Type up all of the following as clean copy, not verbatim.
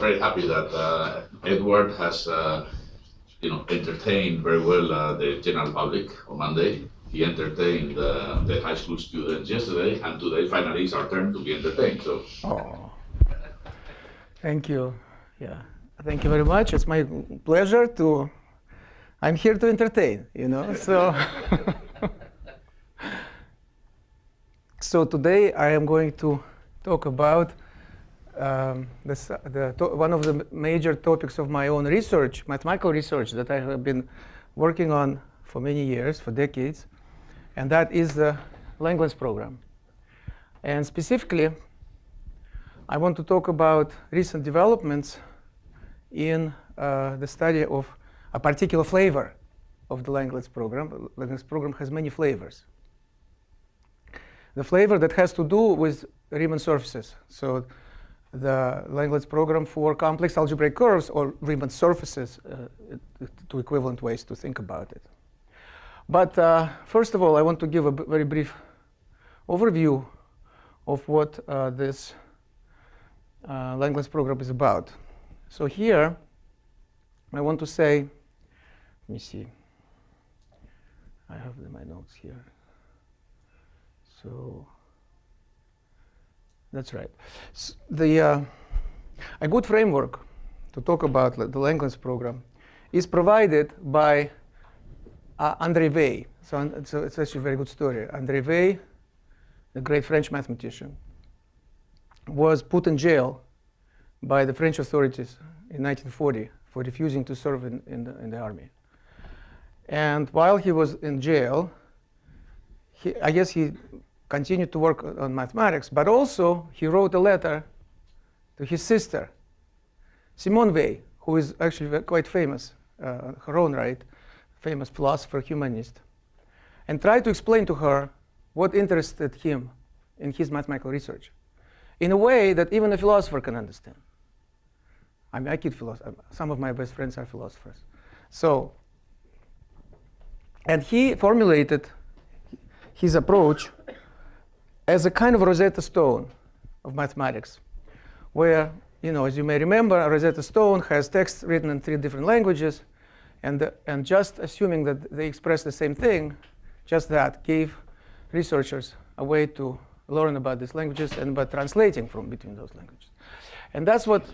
very happy that Edward has entertained very well the general public on Monday. He entertained the high school students yesterday, and today finally it's our turn to be entertained. So. Oh, thank you. Yeah, thank you very much. It's my pleasure to. I'm here to entertain, So, so today I am going to talk about one of the major topics of my own research, mathematical research, that I have been working on for many years, for decades, and that is the Langlands program. And specifically, I want to talk about recent developments in the study of a particular flavor of the Langlands program. Langlands program has many flavors. The flavor that has to do with Riemann surfaces. So the Langlands program for complex algebraic curves, or Riemann surfaces, two equivalent ways to think about it. But first of all, I want to give a very brief overview of what this Langlands program is about. So here, I want to say, let me see. I have my notes here. So that's right. So a good framework to talk about the Langlands program is provided by André Weil. So it's actually a very good story. André Weil, the great French mathematician, was put in jail by the French authorities in 1940 for refusing to serve in the army. And while he was in jail, I guess he continued to work on mathematics, but also he wrote a letter to his sister, Simone Weil, who is actually quite famous, her own right, famous philosopher, humanist, and tried to explain to her what interested him in his mathematical research in a way that even a philosopher can understand. I mean, I kid philosophers. Some of my best friends are philosophers. So, and he formulated his approach as a kind of Rosetta Stone of mathematics, where, as you may remember, a Rosetta Stone has text written in 3 different languages, and just assuming that they express the same thing, just that gave researchers a way to learn about these languages and by translating from between those languages. And that's what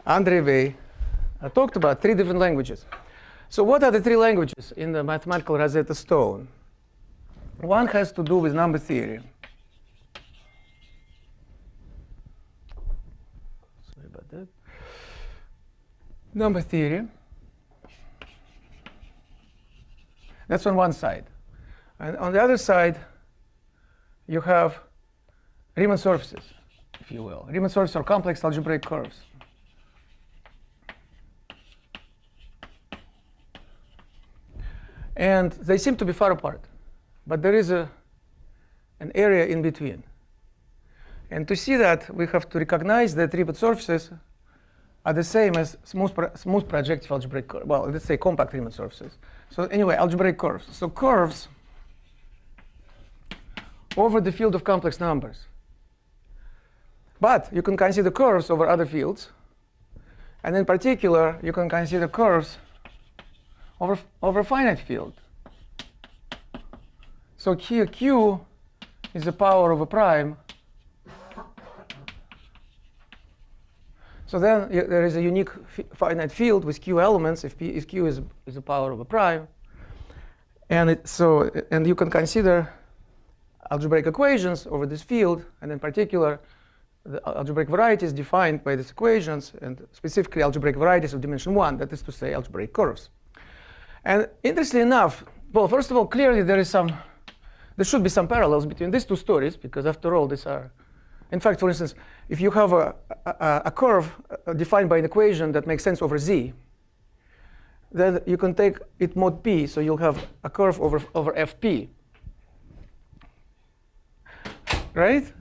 André Weil talked about, 3 different languages. So what are the 3 languages in the mathematical Rosetta Stone? One has to do with number theory. Sorry about that. Number theory. That's on one side. And on the other side, you have Riemann surfaces, if you will. Riemann surfaces are complex algebraic curves. And they seem to be far apart. But there is an area in between. And to see that, we have to recognize that Riemann surfaces are the same as smooth projective algebraic curves. Well, let's say compact Riemann surfaces. So anyway, algebraic curves. So curves over the field of complex numbers. But you can consider curves over other fields. And in particular, you can consider curves over a finite field. So here Q is the power of a prime. So then there is a unique finite field with Q elements if Q is the power of a prime. And you can consider algebraic equations over this field, and in particular, the algebraic varieties defined by these equations, and specifically algebraic varieties of dimension 1, that is to say algebraic curves. And interestingly enough, well, first of all, clearly there should be some parallels between these 2 stories, because after all, these are, in fact, for instance, if you have a curve defined by an equation that makes sense over Z, then you can take it mod P, so you'll have a curve over Fp, right?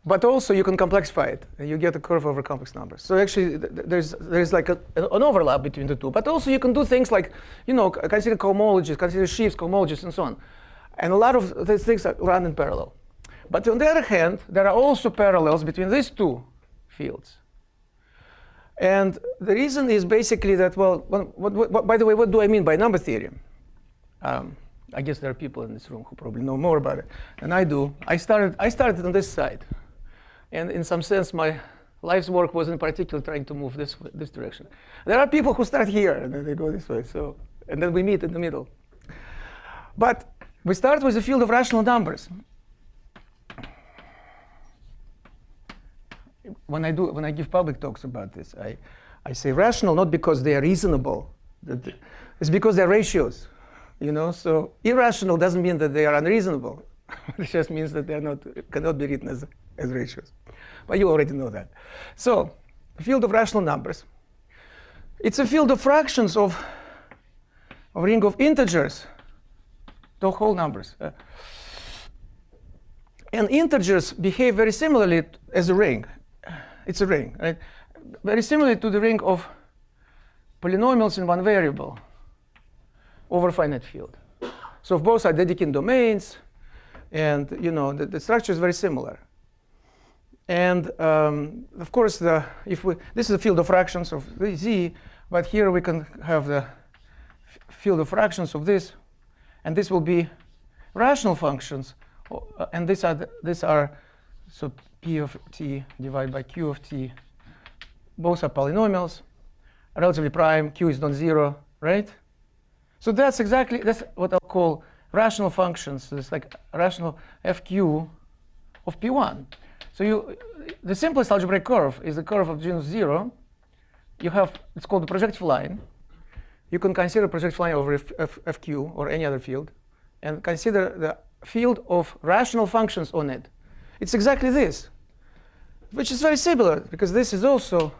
But also you can complexify it, and you get a curve over complex numbers. So actually, there's like an overlap between the 2. But also you can do things like, consider cohomologies, consider sheaves, cohomologies, and so on. And a lot of these things run in parallel. But on the other hand, there are also parallels between these two fields. And the reason is basically that, well, by the way, what do I mean by number theory? I guess there are people in this room who probably know more about it than I do. I started on this side. And in some sense, my life's work was in particular trying to move this direction. There are people who start here, and then they go this way. So, and then we meet in the middle. But we start with the field of rational numbers. When I give public talks about this, I say rational not because they are reasonable. It's because they're ratios. So irrational doesn't mean that they are unreasonable. It just means that they cannot be written as ratios. But you already know that. So the field of rational numbers. It's a field of fractions of a ring of integers to whole numbers. And integers behave very similarly as a ring. It's a ring, right? Very similarly to the ring of polynomials in one variable over a finite field. So both are Dedekind domains, and the structure is very similar. And of course, this is a field of fractions of z, but here we can have the field of fractions of this, and this will be rational functions, and these are so p of t divided by q of t. Both are polynomials, relatively prime. Q is non-zero, right? So that's what I'll call rational functions. So it's like rational fq of p1. So the simplest algebraic curve is the curve of genus 0. It's called the projective line. You can consider projective line over fq or any other field, and consider the field of rational functions on it. It's exactly this, which is very similar, because this is also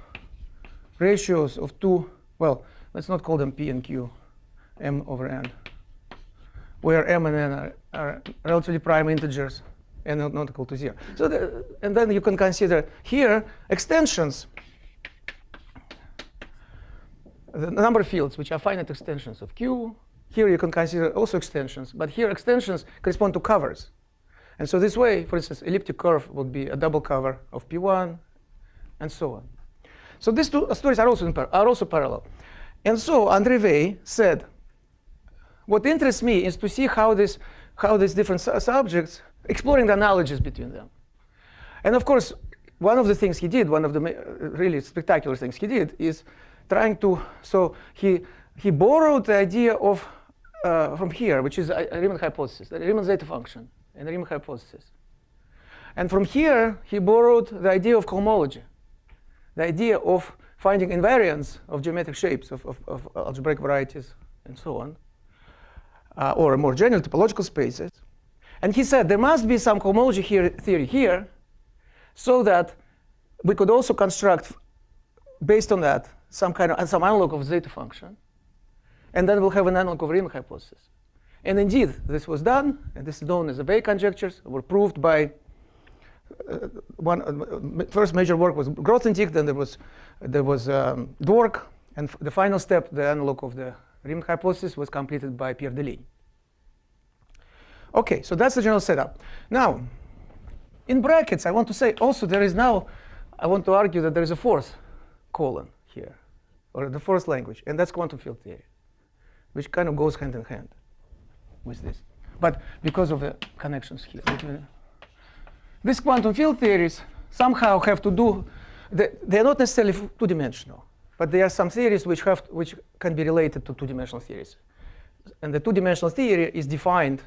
ratios of two, well, let's not call them p and q, m over n, where m and n are relatively prime integers and not equal to 0. So and then you can consider here extensions, the number of fields which are finite extensions of q. Here you can consider also extensions, but here extensions correspond to covers. And so this way, for instance, elliptic curve would be a double cover of p1, and so on. So these two stories are also parallel. And so André Weil said, what interests me is to see how these different subjects, exploring the analogies between them. And of course, one of the things he did, one of the really spectacular things he did, is trying to, so he borrowed the idea of, from here, which is a Riemann hypothesis, the Riemann zeta function, and the Riemann hypothesis. And from here, he borrowed the idea of cohomology, the idea of finding invariants of geometric shapes, of algebraic varieties, and so on, or more general topological spaces. And he said there must be some cohomology theory here, so that we could also construct, based on that, some analog of zeta function, and then we'll have an analog of Riemann hypothesis. And indeed, this was done, and this is known as the Weil conjectures, were proved by first major work was Grothendieck, then there was Dwork, and the final step, the analog of the Riemann hypothesis, was completed by Pierre Deligne. Okay, so that's the general setup. Now, in brackets, I want to say also I want to argue that there is a fourth colon here, or the fourth language, and that's quantum field theory, which kind of goes hand in hand with this. But because of the connections here. These quantum field theories somehow have to do, they're not necessarily two-dimensional, but there are some theories which can be related to two-dimensional theories. And the two-dimensional theory is defined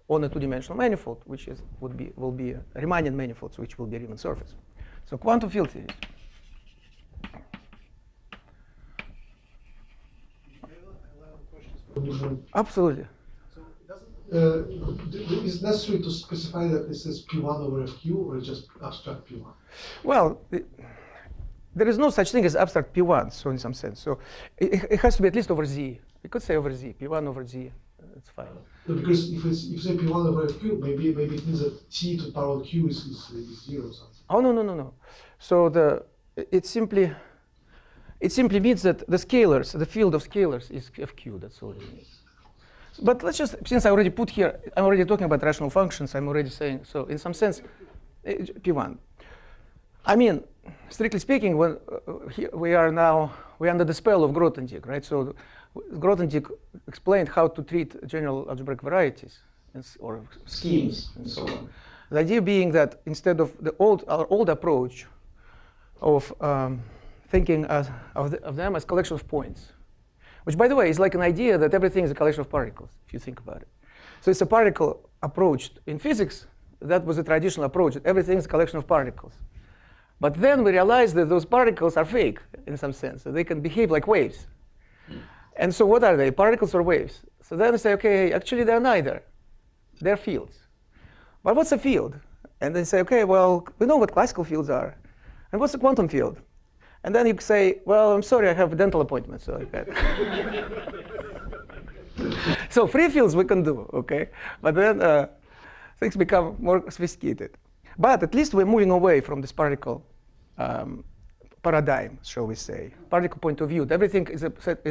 on a two-dimensional manifold, which will be Riemannian manifolds, which will be Riemann surface. So quantum field theory. Absolutely. Is it necessary to specify that this is P1 over FQ, or just abstract P1? Well, there is no such thing as abstract P1, so in some sense. So it has to be at least over Z. We could say over Z, P1 over Z. That's fine. No, because if you say P1 over FQ, maybe it means that T to the power of Q is 0 or something. Oh, no. So it simply means that the scalars, the field of scalars is FQ. That's all it means. But let's just, since I already put here, I'm already talking about rational functions, I'm already saying, so in some sense, P1. I mean, strictly speaking, when here we're under the spell of Grothendieck, right? So Grothendieck explained how to treat general algebraic varieties or schemes and so on. The idea being that instead of our old approach of thinking of them as collection of points, which, by the way, is like an idea that everything is a collection of particles, if you think about it. So it's a particle approach in physics. That was a traditional approach. Everything is a collection of particles. But then we realized that those particles are fake in some sense. So they can behave like waves. And so what are they, particles or waves? So then we say, OK, actually, they're neither. They're fields. But what's a field? And they say, OK, well, we know what classical fields are. And what's a quantum field? And then you say, well, I'm sorry, I have a dental appointment. So like that. So free fields we can do, OK? But then things become more sophisticated. But at least we're moving away from this particle paradigm, shall we say, particle point of view. Everything is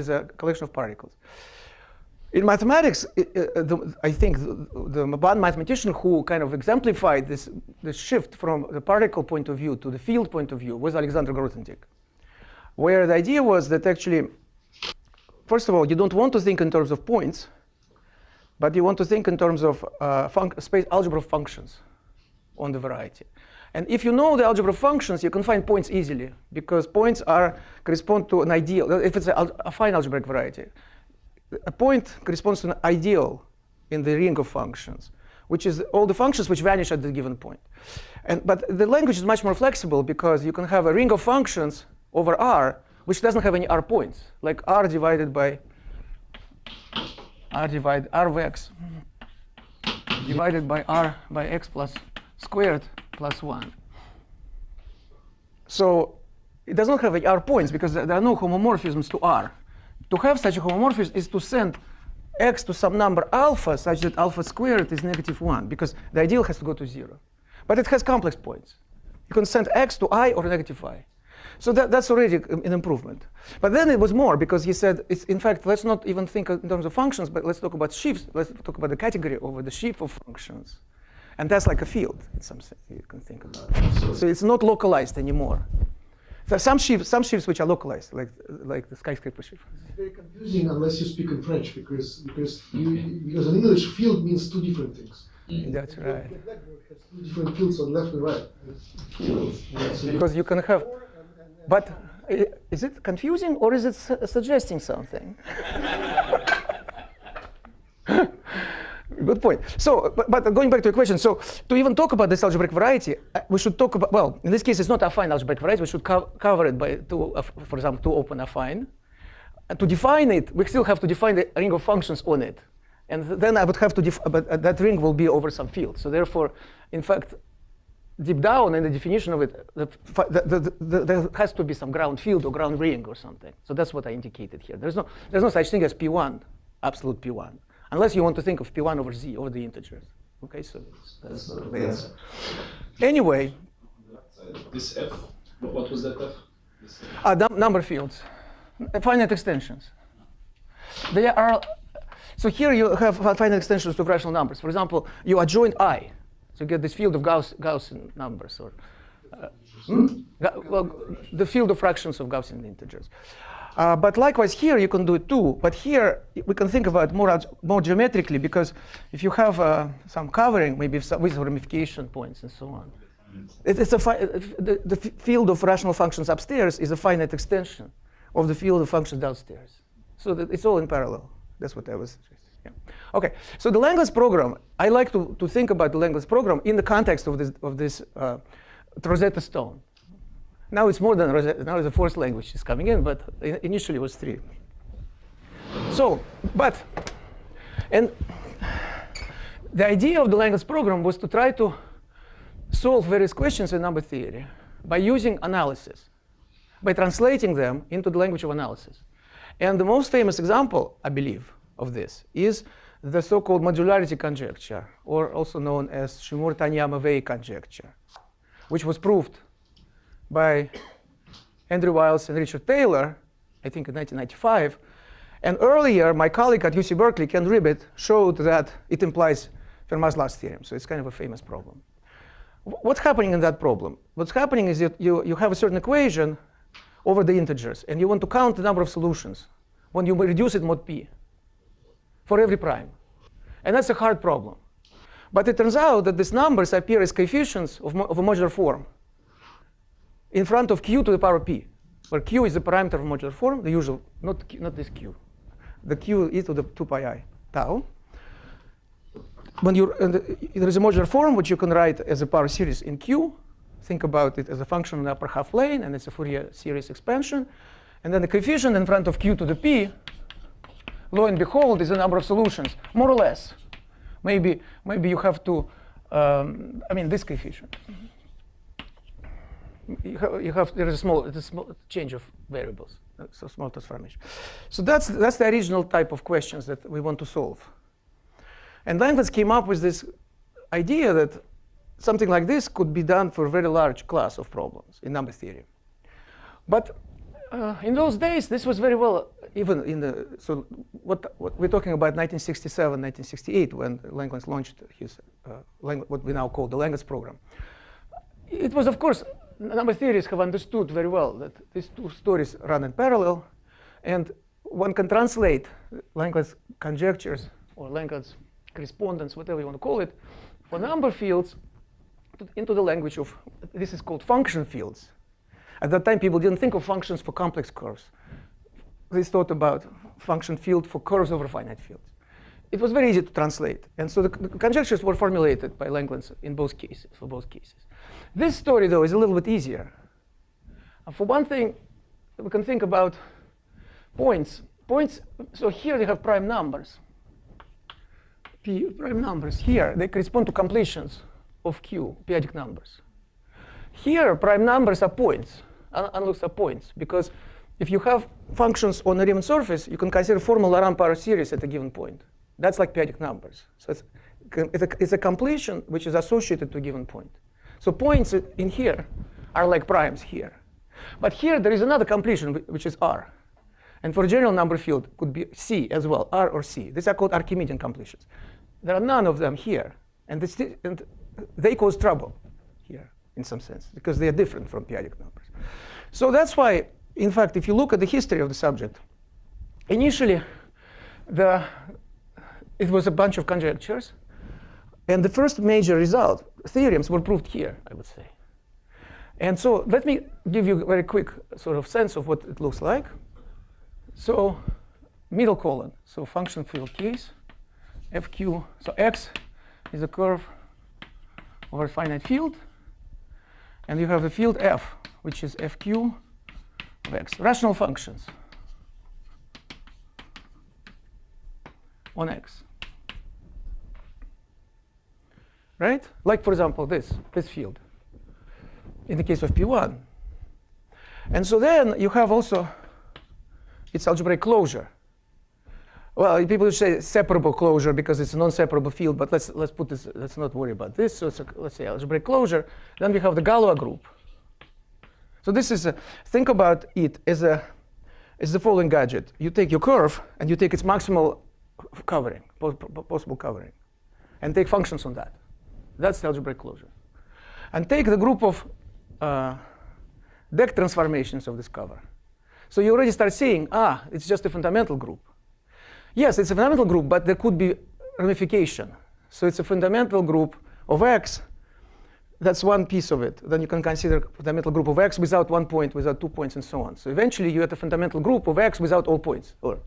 a collection of particles. In mathematics, I think the one mathematician who kind of exemplified this shift from the particle point of view to the field point of view was Alexander Grothendieck, where the idea was that actually, first of all, you don't want to think in terms of points, but you want to think in terms of space algebra functions on the variety. And if you know the algebra functions, you can find points easily, because points correspond to an ideal. If it's a fine algebraic variety, a point corresponds to an ideal in the ring of functions, which is all the functions which vanish at the given point. But the language is much more flexible, because you can have a ring of functions over R, which doesn't have any R points, like R divided by R of x divided by R by x plus squared plus 1. So it does not have any R points, because there are no homomorphisms to R. To have such a homomorphism is to send x to some number alpha such that alpha squared is -1, because the ideal has to go to 0. But it has complex points. You can send x to I or -I. So that's already an improvement. But then it was more, because he said, in fact, let's not even think in terms of functions, but let's talk about sheaves. Let's talk about the category over the sheaf of functions. And that's like a field in some sense you can think about it. So it's not localized anymore. So some sheaves which are localized, like the skyscraper sheaf. It's very confusing unless you speak in French, because in English, field means two different things. That's right. The blackboard has two different fields on left and right. Because you can have, but is it confusing or is it suggesting something? Good point. So, but going back to the question, so to even talk about this algebraic variety, we should talk about, well, in this case, it's not affine algebraic variety. We should cover it by, for example, two open affine. And to define it, we still have to define the ring of functions on it. And then I would have to, but that ring will be over some field. So therefore, in fact, deep down in the definition of it, there has to be some ground field or ground ring or something. So that's what I indicated here. There's no such thing as P1, absolute P1. Unless you want to think of P1 over Z, over the integers. OK, so that's the answer. Anyway. This F, what was that F? Number fields, finite extensions. They are, so here you have finite extensions to rational numbers. For example, you adjoin I. So you get this field of Gaussian numbers. Or, well, the field of fractions of Gaussian integers. But likewise, here you can do it too. But here we can think about it more geometrically, because if you have some covering, maybe with ramification points and so on, the field of rational functions upstairs is a finite extension of the field of functions downstairs. So it's all in parallel. That's what I was suggesting. Yeah. OK, so the Langlands program, I like to think about the Langlands program in the context of this Rosetta Stone. Now it's more than Rosetta. Now the fourth language is coming in, but initially it was 3. So, and the idea of the Langlands program was to try to solve various questions in number theory by using analysis, by translating them into the language of analysis. And the most famous example, I believe, of this is the so-called modularity conjecture, or also known as Shimur-Tanyama-Wei conjecture, which was proved by Andrew Wiles and Richard Taylor, I think in 1995. And earlier, my colleague at UC Berkeley, Ken Ribbett, showed that it implies Fermat's last theorem. So it's kind of a famous problem. What's happening in that problem? What's happening is that you have a certain equation over the integers, and you want to count the number of solutions when you reduce it mod p for every prime. And that's a hard problem. But it turns out that these numbers appear as coefficients of a modular form in front of q to the power p, where q is the parameter of modular form, the usual, not this q. The q e to the 2 pi I tau. When there is a modular form which you can write as a power series in q. Think about it as a function in the upper half plane, and it's a Fourier series expansion. And then the coefficient in front of q to the p, lo and behold, is the number of solutions, more or less. Maybe you have to, this coefficient. There is a small change of variables, so small transformation. So that's the original type of questions that we want to solve. And Langlands came up with this idea that something like this could be done for a very large class of problems in number theory. But in those days, this was very well, even in the, so what we're talking about 1967, 1968, when Langlands launched his, what we now call the Langlands program. It was, of course, number theorists have understood very well that these two stories run in parallel, and one can translate Langlands conjectures or Langlands correspondence, whatever you want to call it, for number fields into the language of, this is called function fields. At that time, people didn't think of functions for complex curves. They thought about function field for curves over finite fields. It was very easy to translate. And so the conjectures were formulated by Langlands in both cases, for both cases. This story, though, is a little bit easier. For one thing, we can think about points. So here they have prime numbers. Prime numbers here, they correspond to completions of Q, periodic numbers. Here, prime numbers are points, unlocks are points, because if you have functions on a Riemann surface, you can consider formal Laurent power series at a given point. That's like periodic numbers. So it's a completion which is associated to a given point. So points in here are like primes here. But here there is another completion, which is R. And for a general number field, could be C as well, R or C. These are called Archimedean completions. There are none of them here. And they cause trouble here, in some sense, because they are different from periodic numbers. So that's why, in fact, if you look at the history of the subject, initially, it was a bunch of conjectures. And the first major result, theorems, were proved here, I would say. And so let me give you a very quick sort of sense of what it looks like. So middle column, so function field case, FQ. So X is a curve over a finite field. And you have the field F, which is FQ of X. Rational functions on X. Right? Like, for example, this field in the case of P1. And so then you have also its algebraic closure. Well, people say separable closure because it's a non-separable field, but let's put this, let's not worry about this. So it's let's say algebraic closure. Then we have the Galois group. So this is think about it as the following gadget. You take your curve and you take its maximal covering, possible covering, and take functions on that. That's the algebraic closure. And take the group of deck transformations of this cover. So you already start seeing, it's just a fundamental group. Yes, it's a fundamental group, but there could be ramification. So it's a fundamental group of X. That's one piece of it. Then you can consider a fundamental group of X without 1 point, without 2 points, and so on. So eventually you get a fundamental group of X without all points, or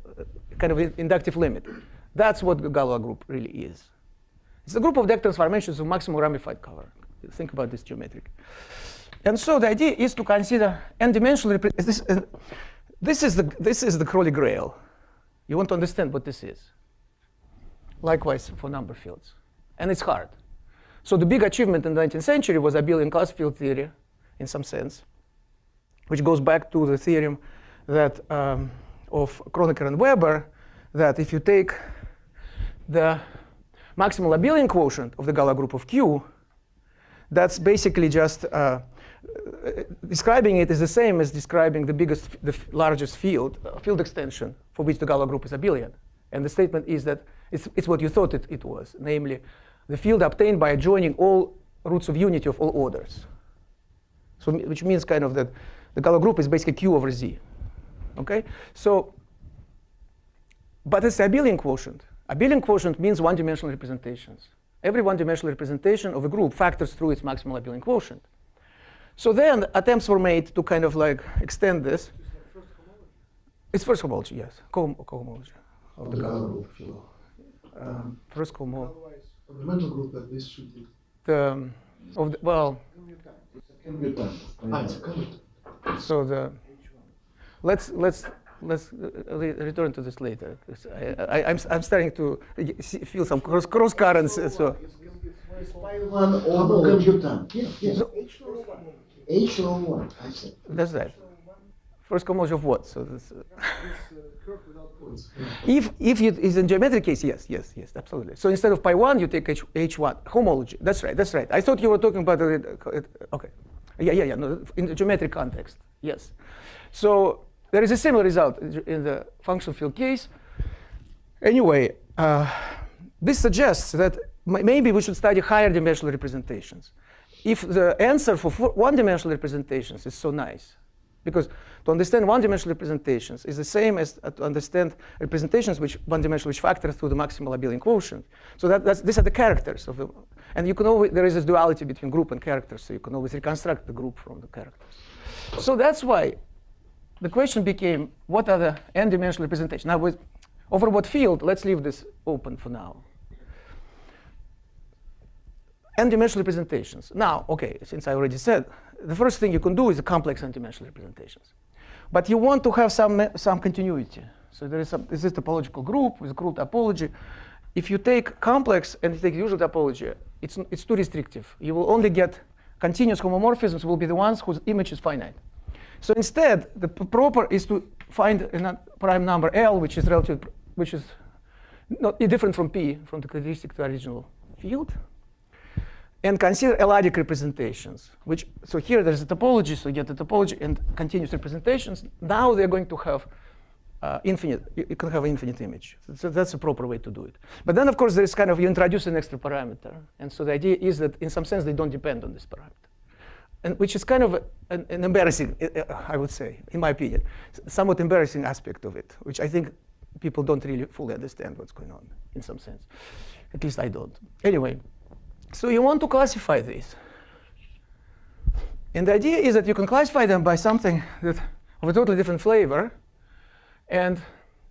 kind of inductive limit. That's what the Galois group really is. It's a group of deck transformations of maximal ramified cover. Think about this geometric. And so the idea is to consider n-dimensional this is the Crowley Grail. You want to understand what this is. Likewise for number fields. And it's hard. So the big achievement in the 19th century was abelian class field theory, in some sense, which goes back to the theorem that of Kronecker and Weber, that if you take the maximal abelian quotient of the Galois group of Q, that's basically just describing it is the same as describing the largest field extension for which the Galois group is abelian. And the statement is that it's what you thought it was, namely the field obtained by adjoining all roots of unity of all orders. So, which means kind of that the Galois group is basically Q over Z. Okay? So, but it's the abelian quotient. Abelian quotient means one-dimensional representations. Every one-dimensional representation of a group factors through its maximal abelian quotient. So then attempts were made to kind of like extend this. It's first homology, yes, cohomology of the Galois group. First cohomology. Fundamental group that this should be. Well. It's a commutative. So let's return to this later. I'm starting to feel some cross currents. So. One over computant. Yes. H over 1. I said. That's right. First cohomology of what? So this. Curve without points. If it's in geometric case, yes, absolutely. So instead of pi1, you take h1 homology. That's right. I thought you were talking about okay. Yeah. No, in the geometric context, yes. So there is a similar result in the function field case. Anyway, this suggests that maybe we should study higher dimensional representations. If the answer for one-dimensional representations is so nice, because to understand one-dimensional representations is the same as to understand representations which one-dimensional which factor through the maximal abelian quotient. So these are the characters of the, and you can always, there is this duality between group and characters, so you can always reconstruct the group from the characters. So that's why the question became, what are the n-dimensional representations? Now, over what field? Let's leave this open for now. N-dimensional representations. Now, okay, since I already said, the first thing you can do is the complex n-dimensional representations. But you want to have some continuity. So there is this topological group with group topology. If you take complex and you take usual topology, it's too restrictive. You will only get continuous homomorphisms will be the ones whose image is finite. So instead, the proper is to find a prime number L, which is relative, which is not different from P, from the characteristic to original field, and consider Adelic representations. So here there's a topology, so you get the topology and continuous representations. Now they're going to have infinite. You can have infinite image. So that's a proper way to do it. But then, of course, there is kind of you introduce an extra parameter, and so the idea is that in some sense they don't depend on this parameter. And which is kind of an embarrassing, I would say, in my opinion, somewhat embarrassing aspect of it, which I think people don't really fully understand what's going on in some sense. At least I don't. Anyway, so you want to classify these. And the idea is that you can classify them by something that of a totally different flavor. And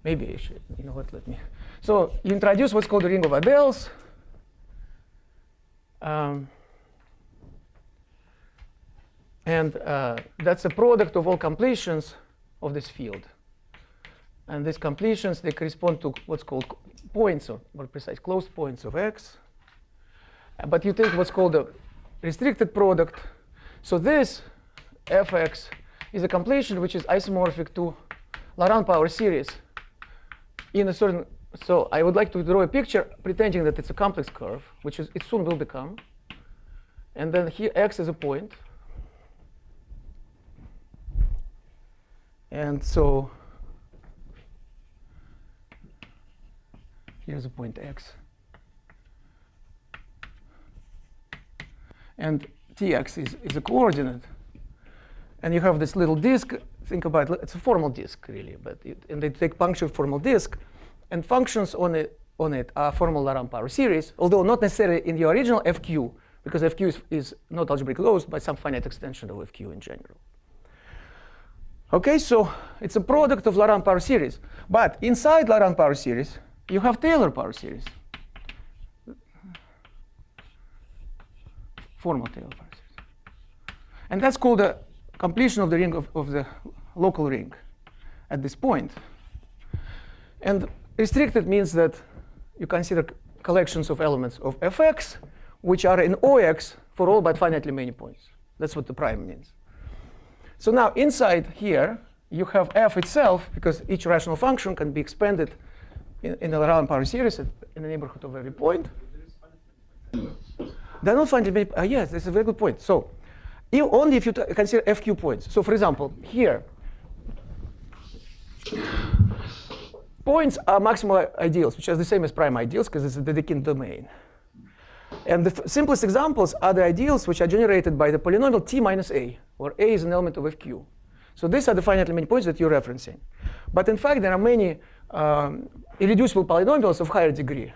maybe, you know what, let me. So you introduce what's called the ring of Adels. And that's a product of all completions of this field. And these completions, they correspond to what's called points, or more precise, closed points of X. But you take what's called a restricted product. So this fx is a completion which is isomorphic to Laurent power series in a certain. So I would like to draw a picture pretending that it's a complex curve, which is it soon will become. And then here X is a point. And so here's a point X. And Tx is a coordinate. And you have this little disk. Think about it. It's a formal disk, really. And they take puncture formal disk. And functions on it are formal Laurent power series, although not necessarily in the original FQ, because FQ is not algebraically closed by some finite extension of FQ in general. OK, so it's a product of Laurent power series. But inside Laurent power series, you have Taylor power series. Formal Taylor power series. And that's called the completion of the ring of the local ring at this point. And restricted means that you consider collections of elements of fx, which are in OX for all but finitely many points. That's what the prime means. So now inside here, you have f itself, because each rational function can be expanded in the Laurent power series in the neighborhood of every point. They're not finitely many. Yes, that's a very good point. So only if you consider FQ points. So for example, here, points are maximal ideals, which are the same as prime ideals because it's a Dedekind domain. And the simplest examples are the ideals which are generated by the polynomial t minus a, where a is an element of FQ. So these are the finitely many points that you're referencing. But in fact, there are many irreducible polynomials of higher degree.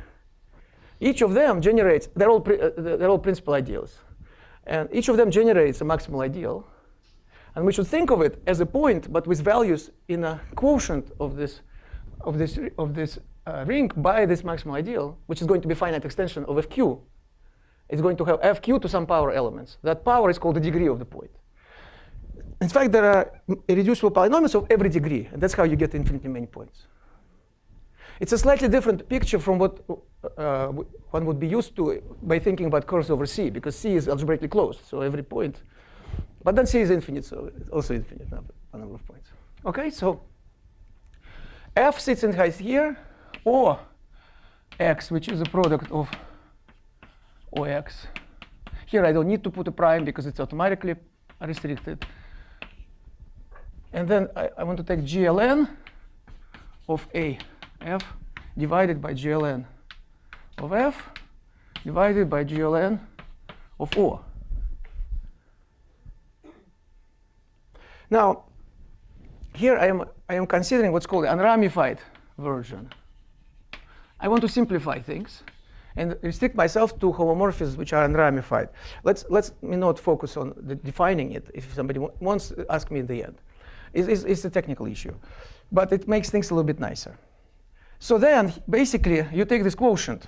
Each of them generates, they're all principal ideals. And each of them generates a maximal ideal. And we should think of it as a point, but with values in a quotient of this ring by this maximal ideal, which is going to be finite extension of FQ. It's going to have FQ to some power elements. That power is called the degree of the point. In fact, there are irreducible polynomials of every degree, and that's how you get infinitely many points. It's a slightly different picture from what one would be used to by thinking about curves over C, because C is algebraically closed, so every point. But then C is infinite, so it's also infinite number of points. OK, so F sits in height here, or X, which is a product of OX. Here I don't need to put a prime because it's automatically restricted. And then I want to take GLN of A, F, divided by GLN of F, divided by GLN of O. Now, here I am considering what's called an unramified version. I want to simplify things and restrict myself to homomorphisms which are unramified. Let's me not focus on defining it. If somebody wants to ask me in the end, it's a technical issue, but it makes things a little bit nicer. So then, basically, you take this quotient,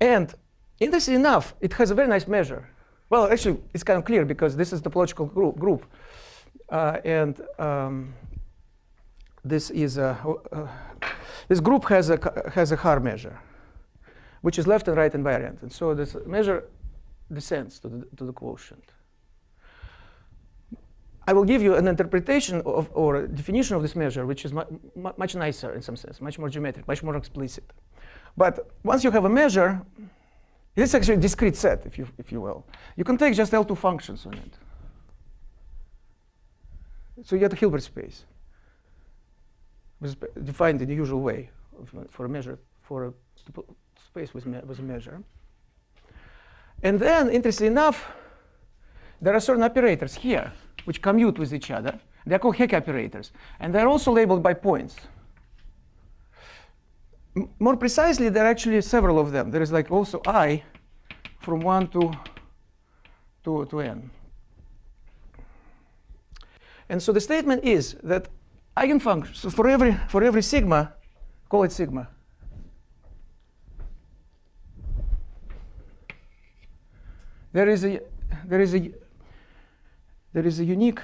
and interestingly enough, it has a very nice measure. Well, actually, it's kind of clear because this is the topological group, and this group has a Haar measure, which is left and right invariant, and so this measure descends to the quotient. I will give you an interpretation of, or a definition of this measure, which is much nicer in some sense, much more geometric, much more explicit. But once you have a measure, it's actually a discrete set, if you will. You can take just L2 functions on it. So you get a Hilbert space, defined in the usual way for a measure, for a space with a measure. And then, interestingly enough, there are certain operators here which commute with each other. They're called Hecke operators. And they're also labeled by points. More precisely, there are actually several of them. There is like also I from 1 to n. And so the statement is that eigenfunctions, so for every sigma, call it sigma, there is a unique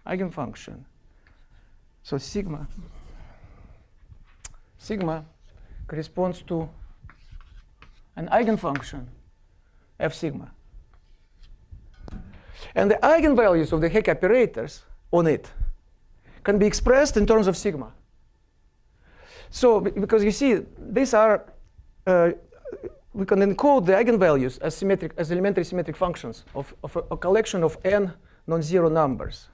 eigenfunction. So sigma corresponds to an eigenfunction f sigma. And the eigenvalues of the Hecke operators on it can be expressed in terms of sigma. So because you see, these are, we can encode the eigenvalues as elementary symmetric functions of a collection of n non-zero numbers.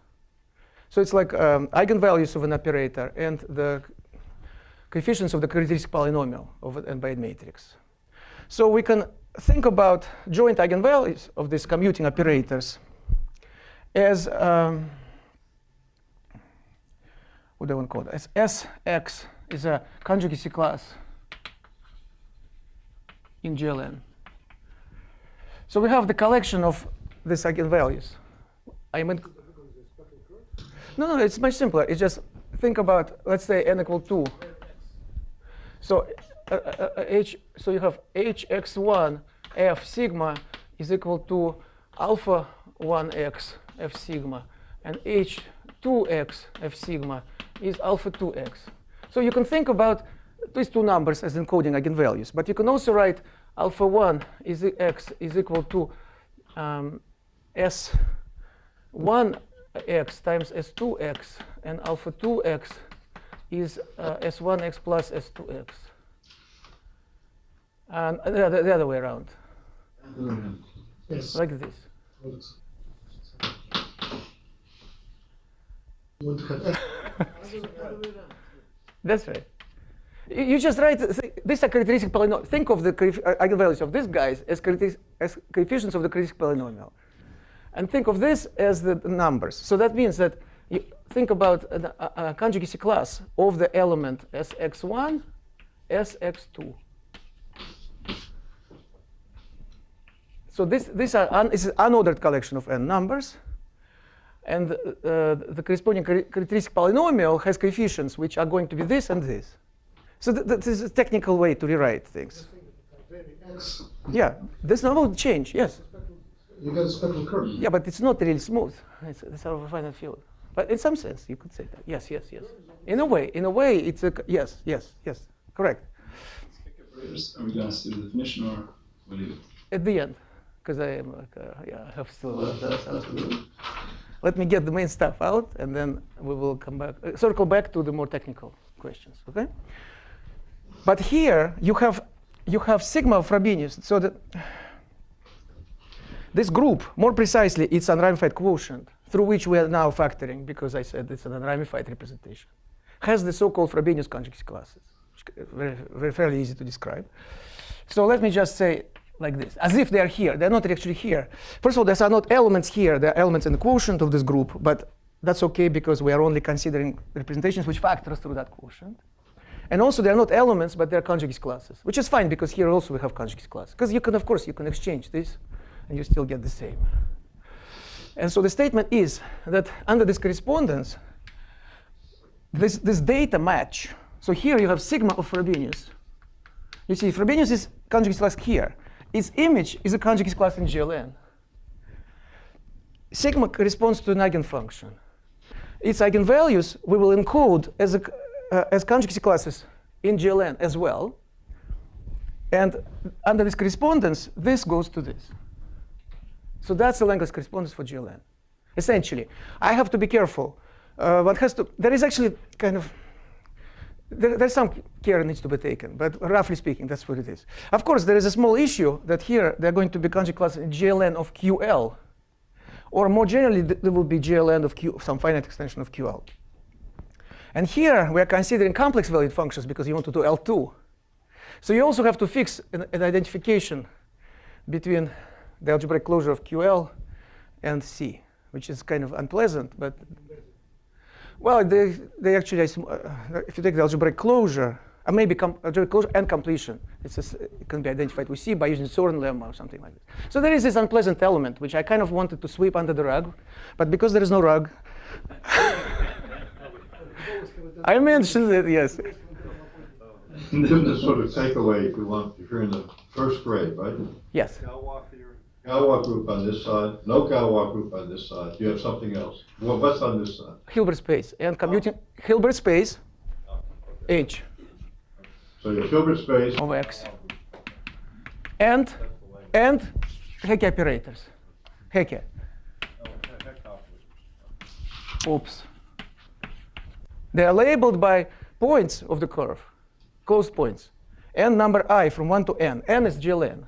So it's like eigenvalues of an operator and the coefficients of the characteristic polynomial of an n-by-n matrix. So we can think about joint eigenvalues of these commuting operators as, what do I want to call it? As Sx is a conjugacy class in GLN. So we have the collection of these eigenvalues. No, it's much simpler. It's just think about, let's say, n equal 2. So so you have hx1 f sigma is equal to alpha 1x f sigma, and h2x f sigma is alpha 2x. So you can think about these two numbers as encoding eigenvalues, but you can also write alpha 1 is x is equal to s1x times s2x, and alpha 2x is s1x plus s2x. And the other way around. Yes. Like this. You want to have F. That's right. You just write, these are characteristic polynomial. Think of the eigenvalues of these guys as coefficients of the characteristic polynomial. And think of this as the numbers. So that means that you think about a conjugacy class of the element Sx1, Sx2. So this is an unordered collection of n numbers. And the corresponding characteristic polynomial has coefficients which are going to be this and this. So this is a technical way to rewrite things. X. Yeah, this number will change, yes. You get a spectral curve. Yeah, but it's not really smooth. It's sort of a finite field. But in some sense, you could say that. Yes, yes, yes. In a way, it's a, yes, yes, yes, correct. Are we going to see the definition or will you? At the end, because I am like, yeah, I have still stuff to do. Let me get the main stuff out, and then we will come back, circle back to the more technical questions, okay? But here you have sigma of Frobenius, so that this group, more precisely, it's an unramified quotient through which we are now factoring, because I said it's an unramified representation, has the so-called Frobenius conjugacy classes, which are very fairly easy to describe. So let me just say like this, as if they are here. They're not actually here. First of all, there are not elements here. There are elements in the quotient of this group, but that's OK because we are only considering representations which factor through that quotient. And also, they are not elements, but they're conjugacy classes, which is fine because here also we have conjugacy classes. Because you can, of course, you can exchange this, and you still get the same. And so the statement is that under this correspondence, this data match. So here you have sigma of Frobenius. You see, Frobenius is conjugacy class here. Its image is a conjugacy class in GLN. Sigma corresponds to an eigenfunction. Its eigenvalues we will encode as conjugacy classes in GLN as well. And under this correspondence, this goes to this. So that's the Langlands correspondence for GLN. Essentially, I have to be careful. There is actually kind of, there's some care needs to be taken, but roughly speaking, that's what it is. Of course, there is a small issue that here they're going to be conjugate classes in GLN of QL, or more generally, there will be GLN of Q, some finite extension of QL. And here we are considering complex valued functions because you want to do L2. So you also have to fix an identification between the algebraic closure of QL and C, which is kind of unpleasant, but well, they actually, if you take the algebraic closure, maybe algebraic closure and completion, it can be identified with C by using Soren lemma or something like this. So there is this unpleasant element, which I kind of wanted to sweep under the rug, but because there is no rug, I mentioned it, yes. Give the sort of takeaway if you want, if you're in the first grade, right? Yes. Galois group on this side, no Galois group on this side. You have something else. Well, what's on this side? Hilbert space and commuting Hilbert space H So your Hilbert space of X and Hecke operators. Hecke. Oops. They are labeled by points of the curve, closed points, n number I from 1 to n. N is GLN.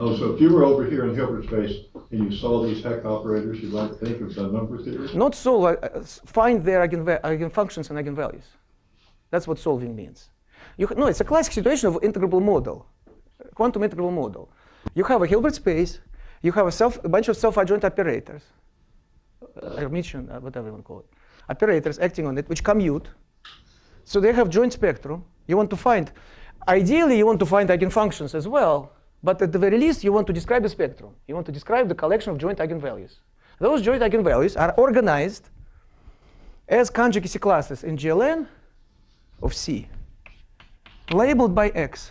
Oh, so if you were over here in Hilbert space and you saw these Hecke operators, you might think of the number theory? Not solve, find their eigenfunctions and eigenvalues. That's what solving means. No, it's a classic situation of integrable model, quantum integrable model. You have a Hilbert space, you have a bunch of self-adjoint operators, Hermitian, whatever you want to call it, operators acting on it, which commute. So they have joint spectrum. You want to find, ideally, you want to find eigenfunctions as well. But at the very least, you want to describe the spectrum. You want to describe the collection of joint eigenvalues. Those joint eigenvalues are organized as conjugacy classes in GLN of C, labeled by X,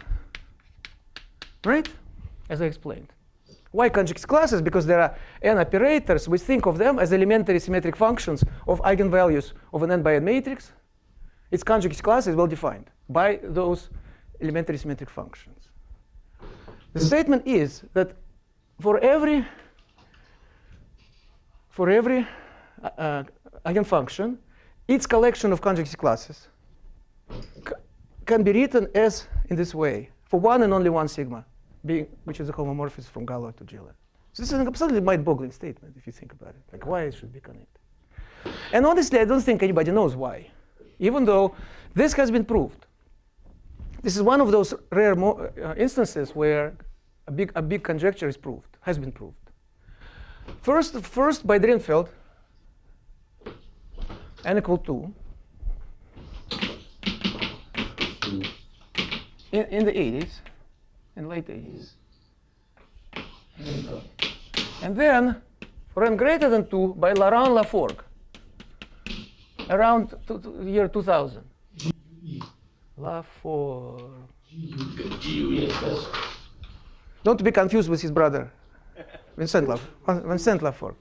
right? As I explained. Why conjugacy classes? Because there are n operators. We think of them as elementary symmetric functions of eigenvalues of an n by n matrix. Its conjugacy class is well defined by those elementary symmetric functions. The statement is that for every eigenfunction, its collection of conjugacy classes can be written as in this way, for one and only one sigma, which is a homomorphism from Galois to GLN. So this is an absolutely mind-boggling statement if you think about it, like why it should be connected. And honestly, I don't think anybody knows why, even though this has been proved. This is one of those rare instances where a big conjecture is proved, has been proved. First by Drinfeld, n equal 2, in the 80s, in late 80s. And then for n greater than 2 by Laurent Laforgue, around year 2000. Laforgue. Not to be confused with his brother, Vincent Laforgue,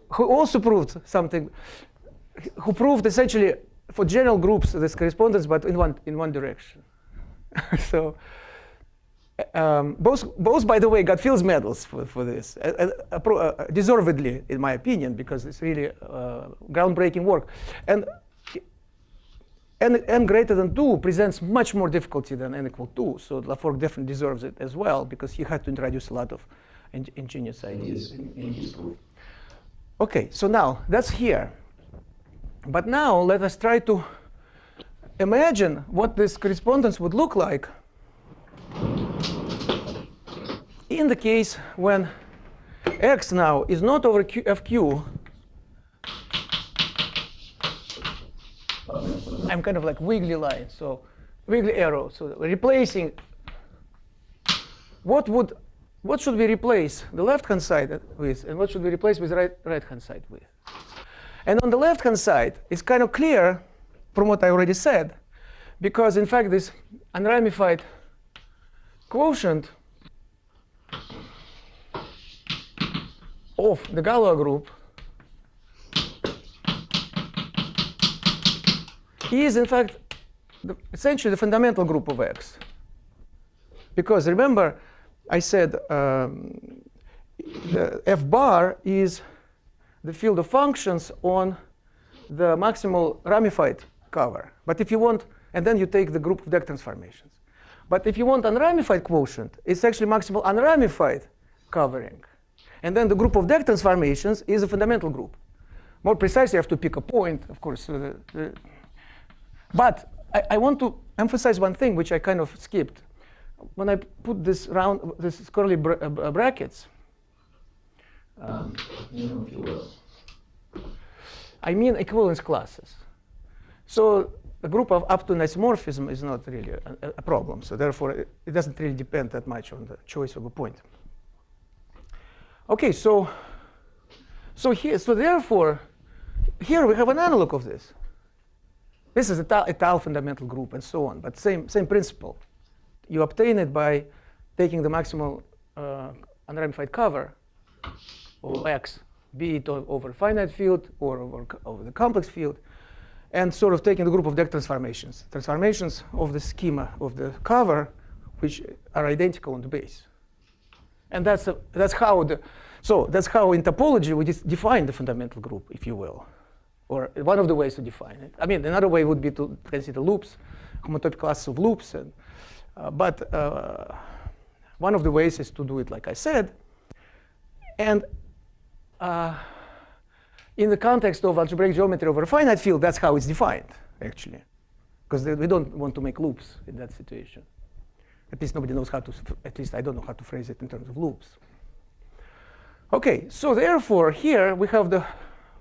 who also proved something, who proved essentially for general groups this correspondence, but in one direction. So both, by the way, got Fields medals for this, deservedly, in my opinion, because it's really groundbreaking work. And n greater than 2 presents much more difficulty than n equal 2, so Laforgue definitely deserves it as well, because he had to introduce a lot of ingenious ideas in his proof. OK, so now that's here. But now let us try to imagine what this correspondence would look like in the case when x now is not over fq. I'm kind of like wiggly line, so wiggly arrow. So replacing, what should we replace the left-hand side with, and what should we replace with right-hand side with? And on the left-hand side, it's kind of clear from what I already said, because in fact this unramified quotient of the Galois group is in fact essentially the fundamental group of X. Because remember, I said the F bar is the field of functions on the maximal ramified cover. But if you want, and then you take the group of deck transformations. But if you want unramified quotient, it's actually maximal unramified covering. And then the group of deck transformations is a fundamental group. More precisely, you have to pick a point, of course. But I want to emphasize one thing, which I kind of skipped. When I put this curly brackets, if you will, I mean equivalence classes. So a group of up to an isomorphism is not really a problem. So therefore, it doesn't really depend that much on the choice of a point. OK, so therefore, here we have an analog of this. This is a tau fundamental group and so on, but same principle. You obtain it by taking the maximal unramified cover of X, be it over finite field or over the complex field, and sort of taking the group of deck transformations of the schema of the cover, which are identical on the base. And that's how in topology we define the fundamental group, if you will, or one of the ways to define it. I mean, another way would be to consider loops, homotopy classes of loops, but one of the ways is to do it like I said. And in the context of algebraic geometry over a finite field, that's how it's defined, actually, because we don't want to make loops in that situation. At least nobody knows how to, at least I don't know how to phrase it in terms of loops. OK, so therefore, here we have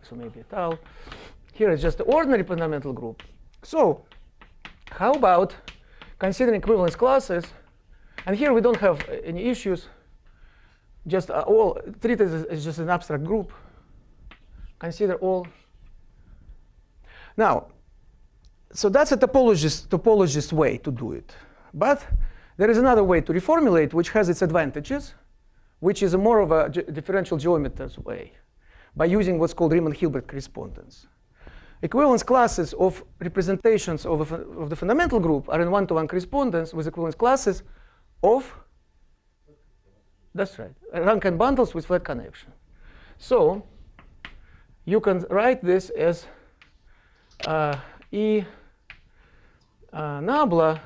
so maybe a tau. Here is just the ordinary fundamental group. So how about considering equivalence classes? And here we don't have any issues. Just all treated as just an abstract group. Consider all. Now, so that's a topologist way to do it. But there is another way to reformulate, which has its advantages, which is more of a differential geometry's way, by using what's called Riemann-Hilbert correspondence. Equivalence classes of representations of the fundamental group are in one-to-one correspondence with equivalence classes of, that's right, Rankine bundles with flat connection. So you can write this as E nabla,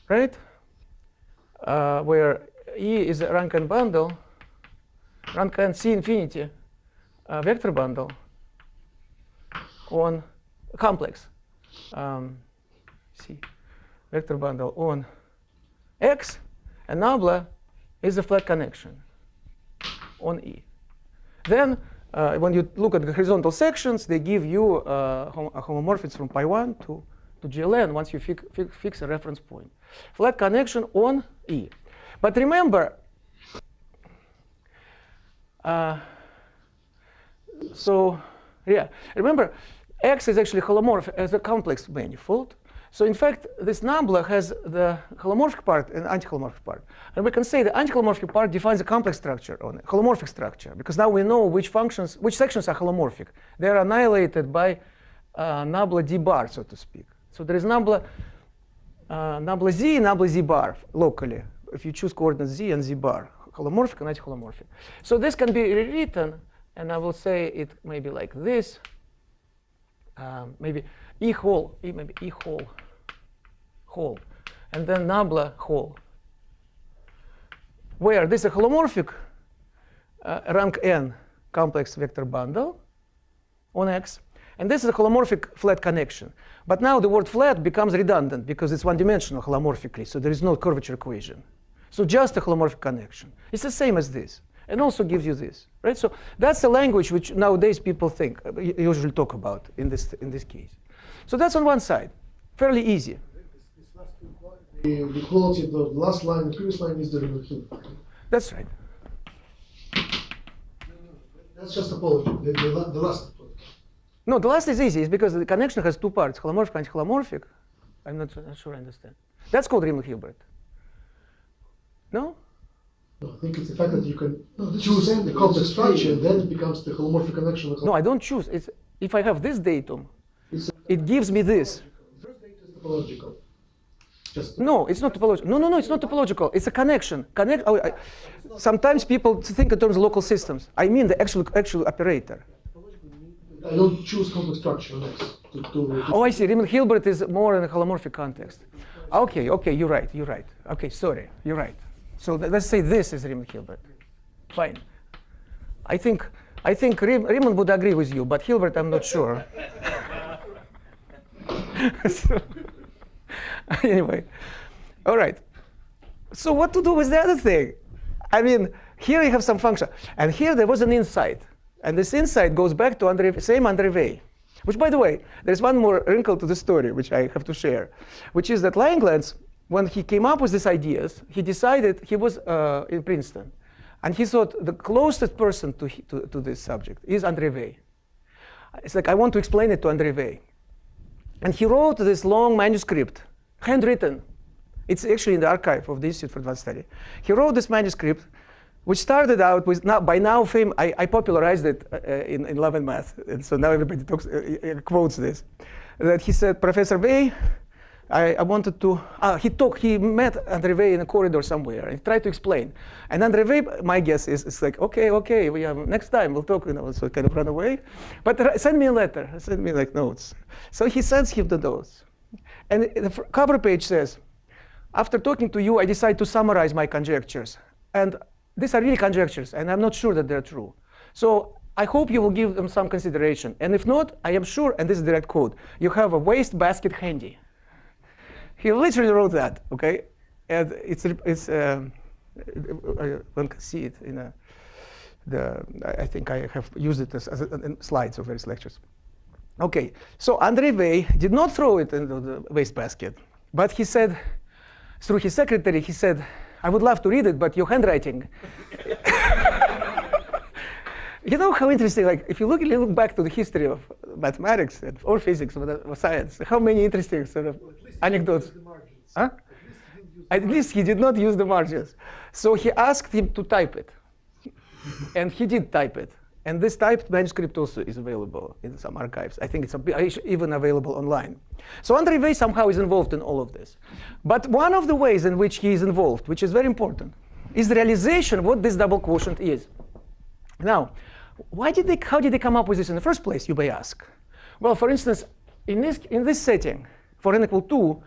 right, where E is a rank n bundle, rank n C infinity vector bundle on complex C vector bundle on X, and nabla is a flat connection on E. Then when you look at the horizontal sections, they give you a homomorphism from pi1 to GLN once you fix a reference point. Flat connection on E. But remember, remember, X is actually holomorphic as a complex manifold. So in fact, this nabla has the holomorphic part and anti-holomorphic part. And we can say the anti-holomorphic part defines a complex structure on a holomorphic structure, because now we know which sections are holomorphic. They are annihilated by nabla d bar, so to speak. So there is nabla z, nabla z bar locally, if you choose coordinates z and z bar, holomorphic and anti-holomorphic. So this can be rewritten, and I will say it maybe like this. Maybe E whole, maybe E whole, and then nabla whole, where this is a holomorphic rank n complex vector bundle on X, and this is a holomorphic flat connection. But now the word flat becomes redundant because it's one-dimensional holomorphically, so there is no curvature equation. So just a holomorphic connection. It's the same as this, and also gives you this, right? So that's the language which nowadays people think, usually talk about in this case. So that's on one side, fairly easy. The quality of the last line, the previous line is the Riemann. That's right. That's just apology. The last apology. No, the last is easy. It's because the connection has two parts, holomorphic and anti-holomorphic. I'm not sure I understand. That's called Riemann-Hilbert. No? No, I think it's the fact that you can choose the complex structure, and then it becomes the holomorphic connection. No, I don't choose. It's, if I have this datum, it gives me this. The first datum is topological. No, it's not topological. No, it's not topological. It's a connection. Sometimes people think in terms of local systems. I mean the actual operator. I don't choose complex structure next. Oh, I see. Riemann-Hilbert is more in a holomorphic context. Okay, you're right. Okay, sorry, you're right. So let's say this is Riemann-Hilbert. Fine. I think Riemann would agree with you, but Hilbert, I'm not sure. So, anyway, all right. So what to do with the other thing? I mean, here you have some function, and here there was an insight, and this insight goes back to same André Weil, which, by the way, there's one more wrinkle to the story which I have to share, which is that Langlands, when he came up with these ideas, he decided he was in Princeton, and he thought the closest person to this subject is André Weil. It's like I want to explain it to André Weil, and he wrote this long manuscript, handwritten. It's actually in the archive of the Institute for Advanced Study. He wrote this manuscript, which started out with, by now fame, I popularized it in Love and Math, and so now everybody quotes this. That he said, Professor Weil, I wanted to, he met André Weil in a corridor somewhere, and he tried to explain. And André Weil, my guess is, it's like, okay, we have, next time we'll talk, so kind of run away. But send me a letter, send me like notes. So he sends him the notes. And the cover page says, after talking to you, I decided to summarize my conjectures. And these are really conjectures, and I'm not sure that they're true. So I hope you will give them some consideration. And if not, I am sure, and this is direct quote, you have a waste basket handy. He literally wrote that, okay? And one can see it in I think I have used it as in slides of various lectures. Okay, so André Weil did not throw it into the wastebasket, but he said, through his secretary, he said, I would love to read it, but your handwriting. You know how interesting, like if you look back to the history of mathematics or physics or science, how many interesting sort of anecdotes. Huh? At least he did not use the margins. So he asked him to type it. And he did type it. And this typed manuscript also is available in some archives. I think it's even available online. So André Weil somehow is involved in all of this. But one of the ways in which he is involved, which is very important, is the realization of what this double quotient is. Now, how did they come up with this in the first place, you may ask? Well, for instance, in this setting, for n equal 2,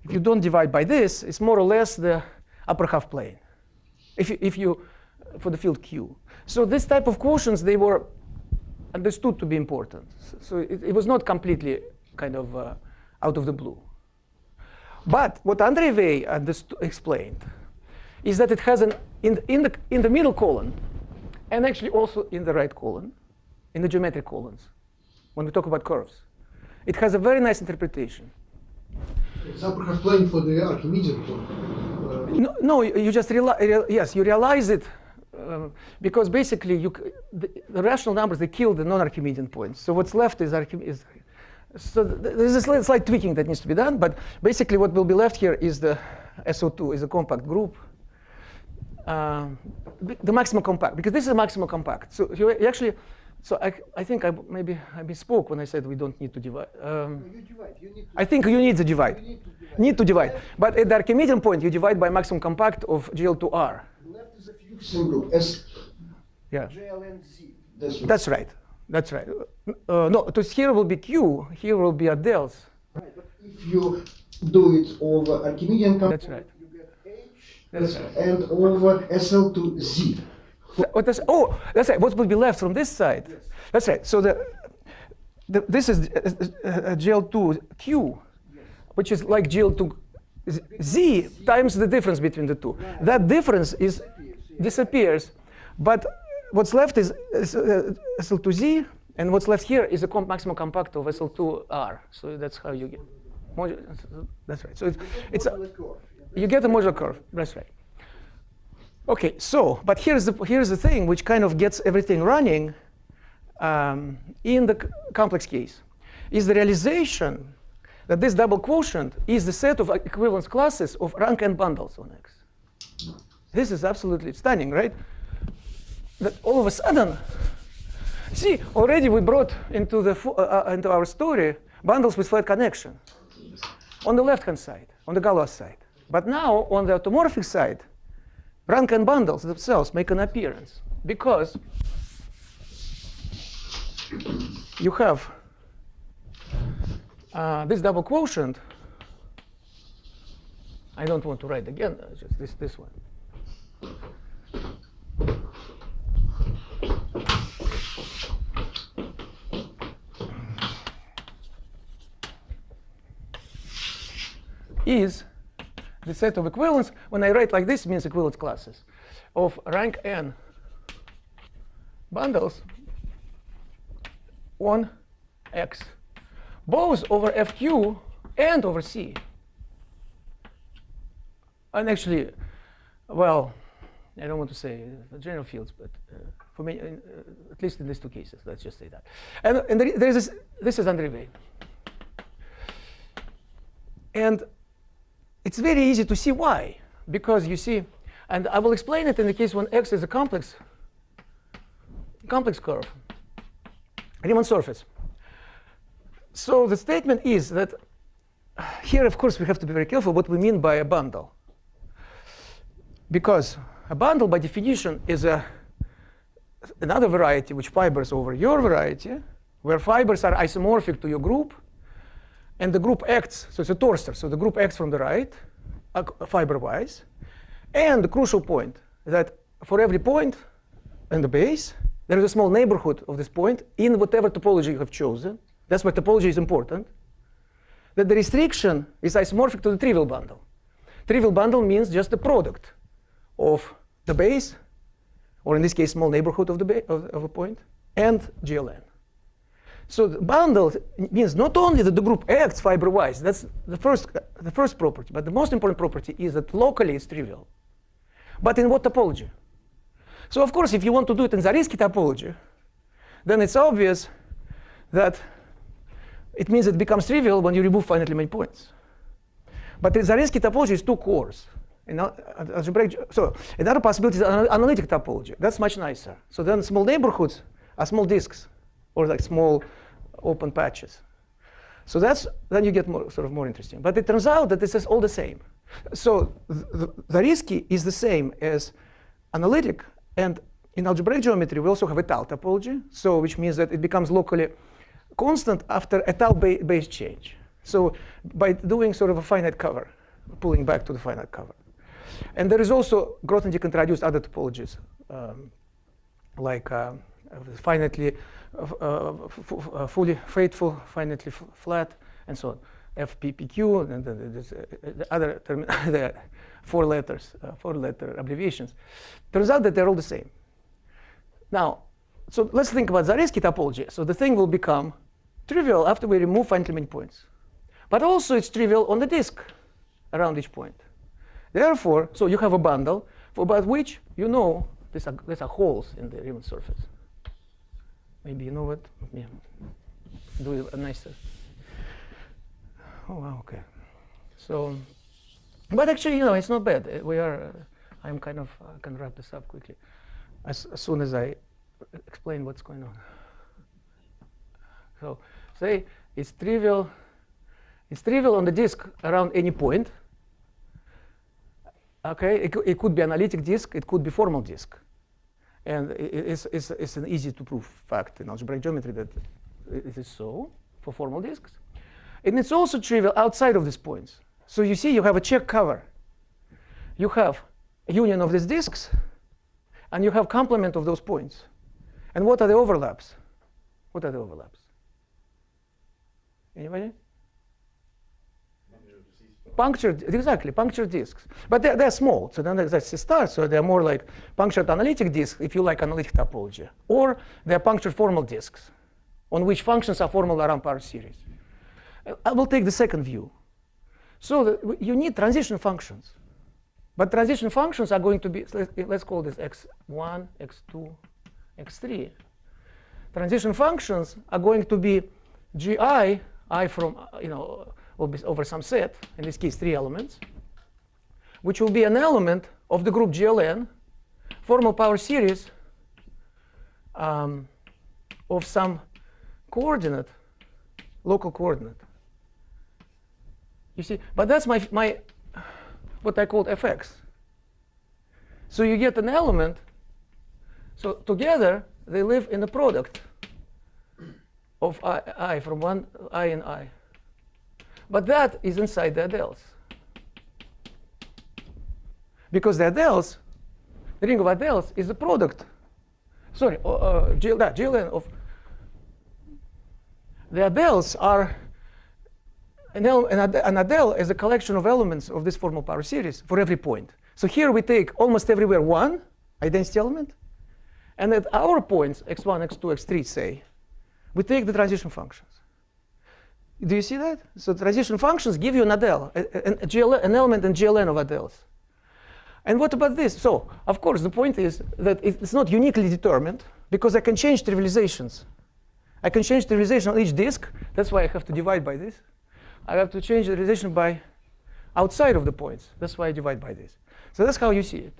if you don't divide by this, it's more or less the upper half plane. If you for the field Q. So this type of quotients, they were understood to be important. So it was not completely kind of out of the blue. But what Andre Weil explained is that it has in the middle column, and actually also in the right column, in the geometric columns, when we talk about curves, it has a very nice interpretation. It's upper half plane for the Archimedean plane. No, you just yes, you realize it because basically the rational numbers, they kill the non-Archimedean points. So what's left is Archimedes. So there's a slight tweaking that needs to be done, but basically what will be left here is the SO2 is a compact group. The maximum compact, because this is a maximum compact. So you actually, so I think maybe I misspoke when I said we don't need to divide. You divide. You need to I think you need to divide. Need to divide. But at the Archimedean point, you divide by maximum compact of GL2R. left is a Fuchsian group S. Yeah. JLNZ. That's right. That's right. No, so here will be Q. Here will be Adels. Right, but if you do it over Archimedean component, That's right. you get H That's right. and over SL to Z. That's right. What will be left from this side? Yes. That's right. So this is GL2Q, Yes. which is like GL2Z times the difference between the two. Right. That difference disappears, but what's left is SL2Z, and what's left here is a maximum compact of SL2R. So that's how you get. That's right. So it's you get a modular curve. That's right. Okay. So, but here's the thing which kind of gets everything running in the complex case, is the realization that this double quotient is the set of equivalence classes of rank n bundles on X. This is absolutely stunning, right? That all of a sudden, see, already we brought into our story bundles with flat connection on the left-hand side, on the Galois side. But now, on the automorphic side, rank n bundles themselves make an appearance because you have this double quotient. I don't want to write again, just this one. Is the set of equivalence, when I write like this, means equivalence classes of rank n bundles on X, both over FQ and over C. And actually, well, I don't want to say the general fields, but for me, at least in these two cases, let's just say that. And there's this is Andre Weil. And it's very easy to see why, because you see, and I will explain it in the case when X is a complex curve, Riemann surface. So the statement is that here, of course, we have to be very careful what we mean by a bundle, because a bundle, by definition, is another variety which fibers over your variety, where fibers are isomorphic to your group. And the group acts, so it's a torsor, so the group acts from the right, fiber-wise. And the crucial point, that for every point in the base, there is a small neighborhood of this point in whatever topology you have chosen. That's why topology is important. That the restriction is isomorphic to the trivial bundle. Trivial bundle means just the product of the base, or in this case, small neighborhood of a point, and GLN. So the bundle means not only that the group acts fiber-wise, that's the first property, but the most important property is that locally it's trivial. But in what topology? So of course, if you want to do it in Zariski topology, then it's obvious that it means it becomes trivial when you remove finitely many points. But in Zariski topology is two cores. In algebraic, so another possibility is analytic topology. That's much nicer. So then small neighborhoods are small disks, or like small open patches. So then you get more interesting. But it turns out that this is all the same. So Zariski is the same as analytic, and in algebraic geometry we also have étale topology. So which means that it becomes locally constant after étale base change. So by doing sort of a finite cover, pulling back to the finite cover. And there is also, Grothendieck introduced other topologies, like finitely, fully faithful, finitely flat, and so on. FPPQ, and the other the four-letter abbreviations. Turns out that they're all the same. Now, so let's think about Zariski topology. So the thing will become trivial after we remove finitely many points. But also it's trivial on the disk around each point. Therefore, so you have a bundle for about which you know these are holes in the Riemann surface. Maybe you know what? Yeah. Do a nicer. Oh, wow, okay. So, but actually, you know, it's not bad. We are. I'm kind of. I can wrap this up quickly, as soon as I explain what's going on. So, say it's trivial. It's trivial on the disk around any point. Okay, it could be analytic disk, it could be formal disk. And it's an easy to prove fact in algebraic geometry that it is so for formal disks. And it's also trivial outside of these points. So you see, you have a check cover. You have a union of these disks, and you have complement of those points. And what are the overlaps? What are the overlaps? Anybody? Punctured, exactly, punctured disks. But they're small, so then that's a start. So they're more like punctured analytic disks, if you like analytic topology. Or they're punctured formal disks, on which functions are formal around power series. I will take the second view. So you need transition functions. But transition functions are going to be, let's call this x1, x2, x3. Transition functions are going to be gi, I from, over some set, in this case 3 elements, which will be an element of the group GLN, formal power series of some coordinate, local coordinate. You see, but that's my what I called fx. So you get an element. So together they live in a product of I from one I and I. But that is inside the Adels. Because the Adels, the ring of Adels is a product. Sorry, GLN of the Adels are an Adel is a collection of elements of this formal power series for every point. So here we take almost everywhere one identity element, and at our points x1, x2, x3, say, we take the transition functions. Do you see that? So transition functions give you an Adel, an element in GLN of Adels. And what about this? So, of course, the point is that it's not uniquely determined, because I can change trivializations. I can change trivialization on each disk. That's why I have to divide by this. I have to change the trivialization by outside of the points. That's why I divide by this. So that's how you see it.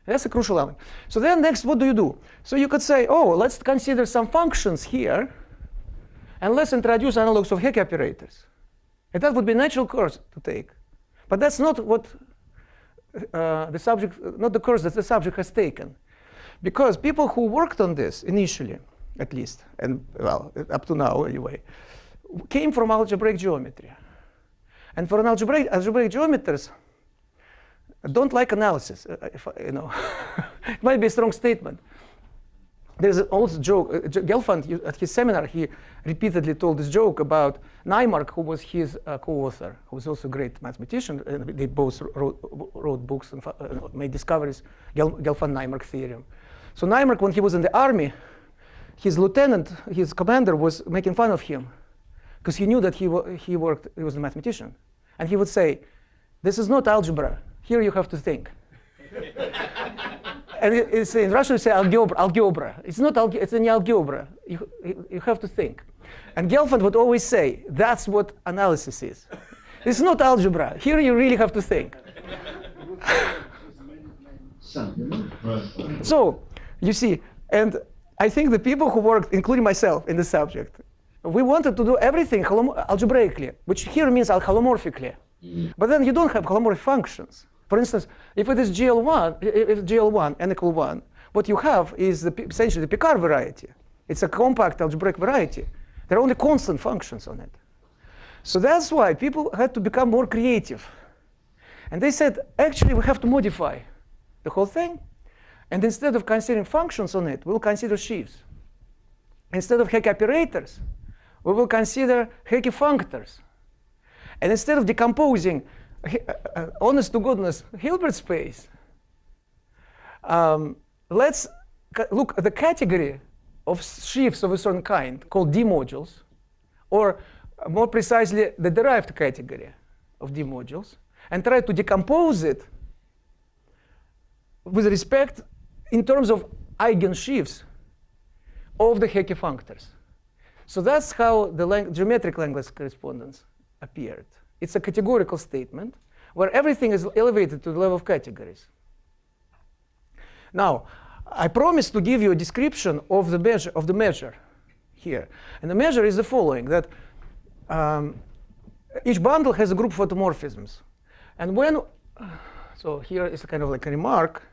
That's a crucial element. So then next, what do you do? So you could say, oh, let's consider some functions here, and let's introduce analogs of Hecke operators. And that would be a natural course to take. But that's not what the subject, not the course that the subject has taken. Because people who worked on this initially, at least, and well, up to now anyway, came from algebraic geometry. And for an algebraic geometers don't like analysis. It might be a strong statement. There's an old joke. Gelfand, at his seminar, he repeatedly told this joke about Naimark, who was his co-author, who was also a great mathematician. And they both wrote books and made discoveries, Gelfand-Naimark theorem. So Naimark, when he was in the army, his lieutenant, his commander, was making fun of him because he knew that he was a mathematician. And he would say, this is not algebra. Here you have to think. And it's in Russian, we say algebra. It's not algebra, it's an algebra. You have to think. And Gelfand would always say, that's what analysis is. It's not algebra. Here you really have to think. So, you see, and I think the people who worked, including myself, in the subject, we wanted to do everything algebraically, which here means holomorphically. But then you don't have holomorphic functions. For instance, if it is GL1, if GL1 n equal 1, what you have is essentially the Picard variety. It's a compact algebraic variety. There are only constant functions on it. So that's why people had to become more creative. And they said, actually, we have to modify the whole thing. And instead of considering functions on it, we'll consider sheaves. Instead of Hecke operators, we will consider Hecke functors. And instead of decomposing, honest to goodness, Hilbert space, let's look at the category of sheaves of a certain kind called D modules, or more precisely, the derived category of D modules, and try to decompose it with respect in terms of eigensheaves of the Hecke functors. So that's how the geometric Langlands correspondence appeared. It's a categorical statement where everything is elevated to the level of categories. Now, I promised to give you a description of the measure here. And the measure is the following, that each bundle has a group of automorphisms. And when, so here is kind of like a remark.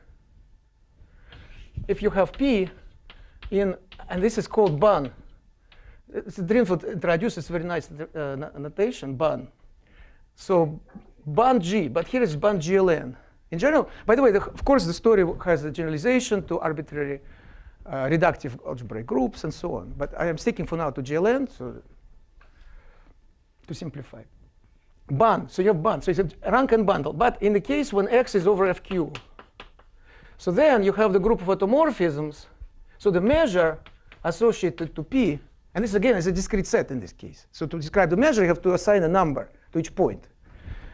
If you have P in, and this is called BAN. Drinfeld introduces very nice notation, BAN. So BAN G, but here is BAN GLN. In general, by the way, of course, the story has a generalization to arbitrary reductive algebraic groups and so on. But I am sticking for now to GLN, so to simplify. BAN, so you have BAN, so it's a rank and bundle. But in the case when X is over FQ, so then you have the group of automorphisms. So the measure associated to P, and this again is a discrete set in this case. So to describe the measure, you have to assign a number to each point.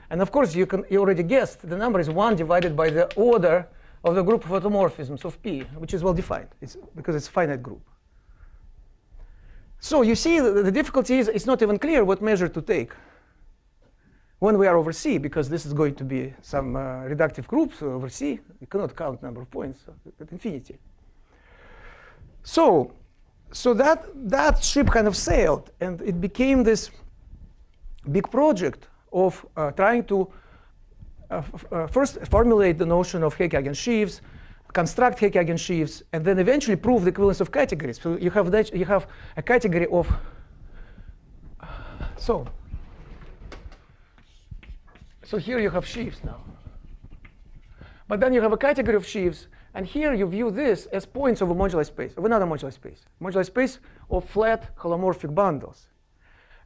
And of course, you already guessed the number is 1 divided by the order of the group of automorphisms of P, which is well defined. It's because it's a finite group. So you see, the difficulty is it's not even clear what measure to take when we are over C, because this is going to be some reductive groups over C. You cannot count number of points at infinity. So that ship kind of sailed, and it became this big project of trying to first formulate the notion of Hecke eigensheaves, construct Hecke eigensheaves, and then eventually prove the equivalence of categories. So you have a category of so here you have sheaves now. But then you have a category of sheaves, and here you view this as points of a modular space, of another modular space of flat holomorphic bundles.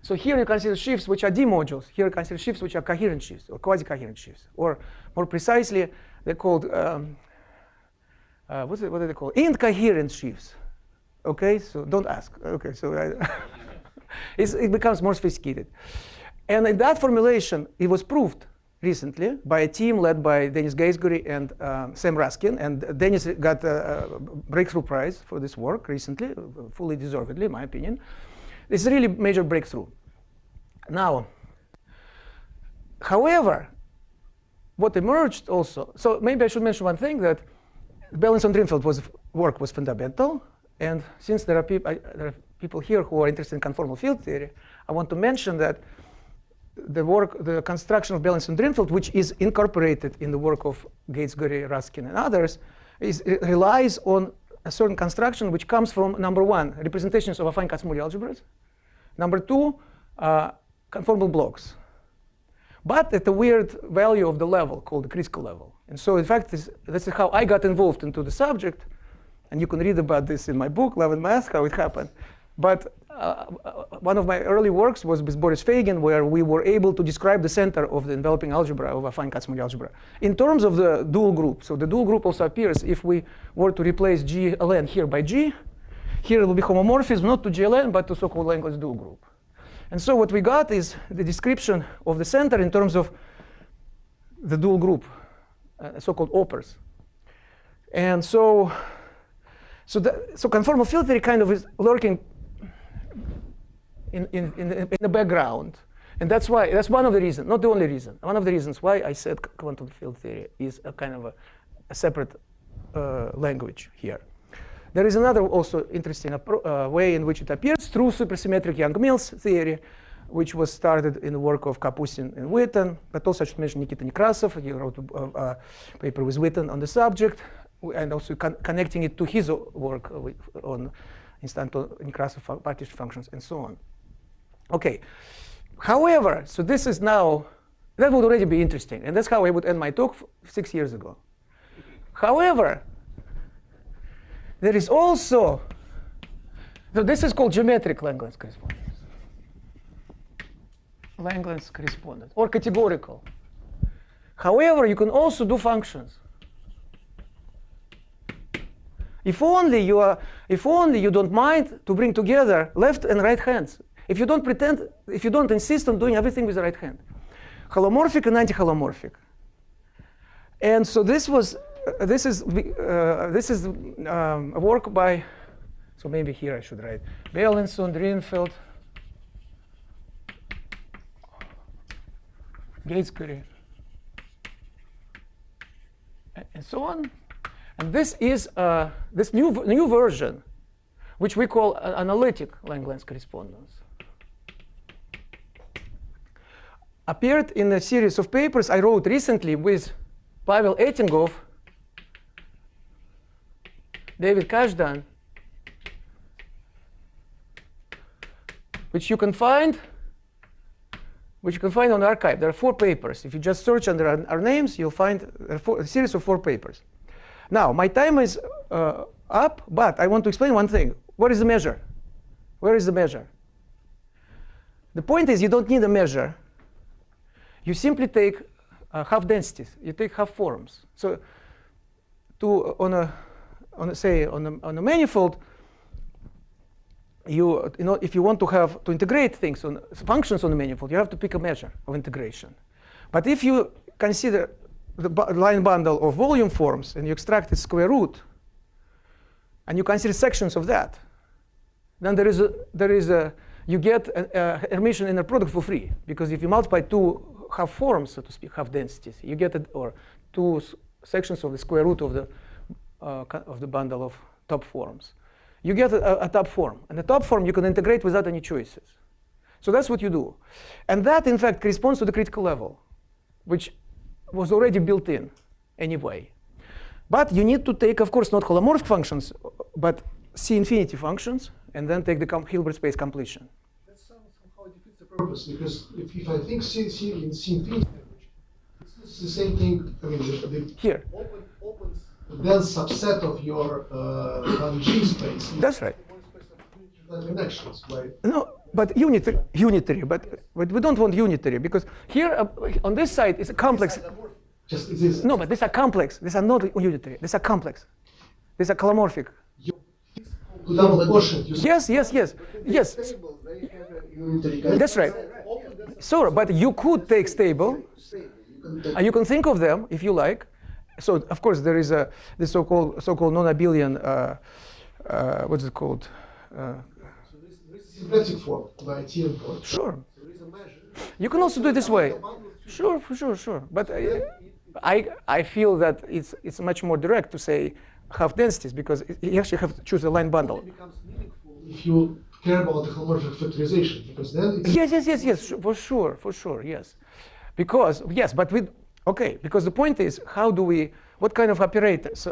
So here you consider sheaves which are D modules. Here you consider sheaves which are coherent sheaves or quasi-coherent sheaves. Or more precisely, they're called, what are they called? Incoherent sheaves. OK, so don't ask. OK, so it becomes more sophisticated. And in that formulation, it was proved recently by a team led by Dennis Gaitsgory and Sam Raskin. And Dennis got a breakthrough prize for this work recently, fully deservedly, in my opinion. It's a really major breakthrough. Now, however, what emerged also, so maybe I should mention one thing, that Beilinson and Drinfeld work was fundamental. And since there are people here who are interested in conformal field theory, I want to mention that the construction of Beilinson and Drinfeld, which is incorporated in the work of Gaitsgory, Raskin, and others, relies on a certain construction which comes from, number one, representations of affine Kac-Moody algebras. Number two, conformal blocks. But at a weird value of the level called the critical level. And so, in fact, this is how I got involved into the subject. And you can read about this in my book, Love and Math, how it happened. But one of my early works was with Boris Feigin, where we were able to describe the center of the enveloping algebra of affine Kac-Moody algebra in terms of the dual group. So the dual group also appears if we were to replace GLN here by G. Here it will be homomorphism not to GLN, but to so-called Langlands dual group. And so what we got is the description of the center in terms of the dual group, so-called opers. And so conformal field theory kind of is lurking in the background. And that's one of the reasons, not the only reason, one of the reasons why I said quantum field theory is a kind of a separate language here. There is another also interesting way in which it appears through supersymmetric Young-Mills theory, which was started in the work of Kapustin and Witten, but also I should mention Nikita Nekrasov. He wrote a paper with Witten on the subject, and also connecting it to his work on instanton Nekrasov partition functions and so on. OK, However, so this is now, that would already be interesting. And that's how I would end my talk 6 years ago. However, there is also, so this is called geometric Langlands correspondence. Langlands correspondence, or categorical. However, you can also do functions. If only you don't mind to bring together left and right hands. If you don't insist on doing everything with the right hand. Holomorphic and anti-holomorphic. And so this is a work by, so maybe here I should write, Beilinson, Drinfeld, Gaitsgory, and so on. And this is this new version, which we call Analytic Langlands correspondence. Appeared in a series of papers I wrote recently with Pavel Etingof, David Kazhdan, which you can find on the archive. There are 4 papers. If you just search under our names, you'll find a series of 4 papers. Now, my time is up, but I want to explain one thing. What is the measure? Where is the measure? The point is you don't need a measure. You simply take half densities. You take half forms. So, on a manifold, if you want to integrate things on functions on the manifold, you have to pick a measure of integration. But if you consider the line bundle of volume forms and you extract its square root, and you consider sections of that, then you get a Hermitian inner product for free, because if you multiply 2 half forms, so to speak, half densities, you get or 2 sections of the square root of the bundle of top forms. You get a top form, and the top form you can integrate without any choices. So that's what you do, and that in fact corresponds to the critical level, which was already built in anyway. But you need to take, of course, not holomorphic functions, but C infinity functions, and then take the Hilbert space completion. That somehow defeats the purpose, because if I think C in C infinity language, it's the same thing. I mean, the Here. opens the dense subset of your 1G space. That's right. Connections, right? No, but unitary. But we don't want unitary, because here on this side is a complex. Just exists. No, but these are complex. These are not unitary. These are complex. These are calomorphic. Double quotient. Yes. That's right. So, but you could take stable. You can think of them if you like. So, of course, there is the so-called non-abelian. What's it called? Symplectic form by T and point. Sure. You can also do it this way. Sure. But I feel that it's much more direct to say half densities, because you actually have to choose a line bundle. It becomes meaningful if you care about the holomorphic factorization, because then it's Yes, for sure, yes. Because the point is, what kind of operators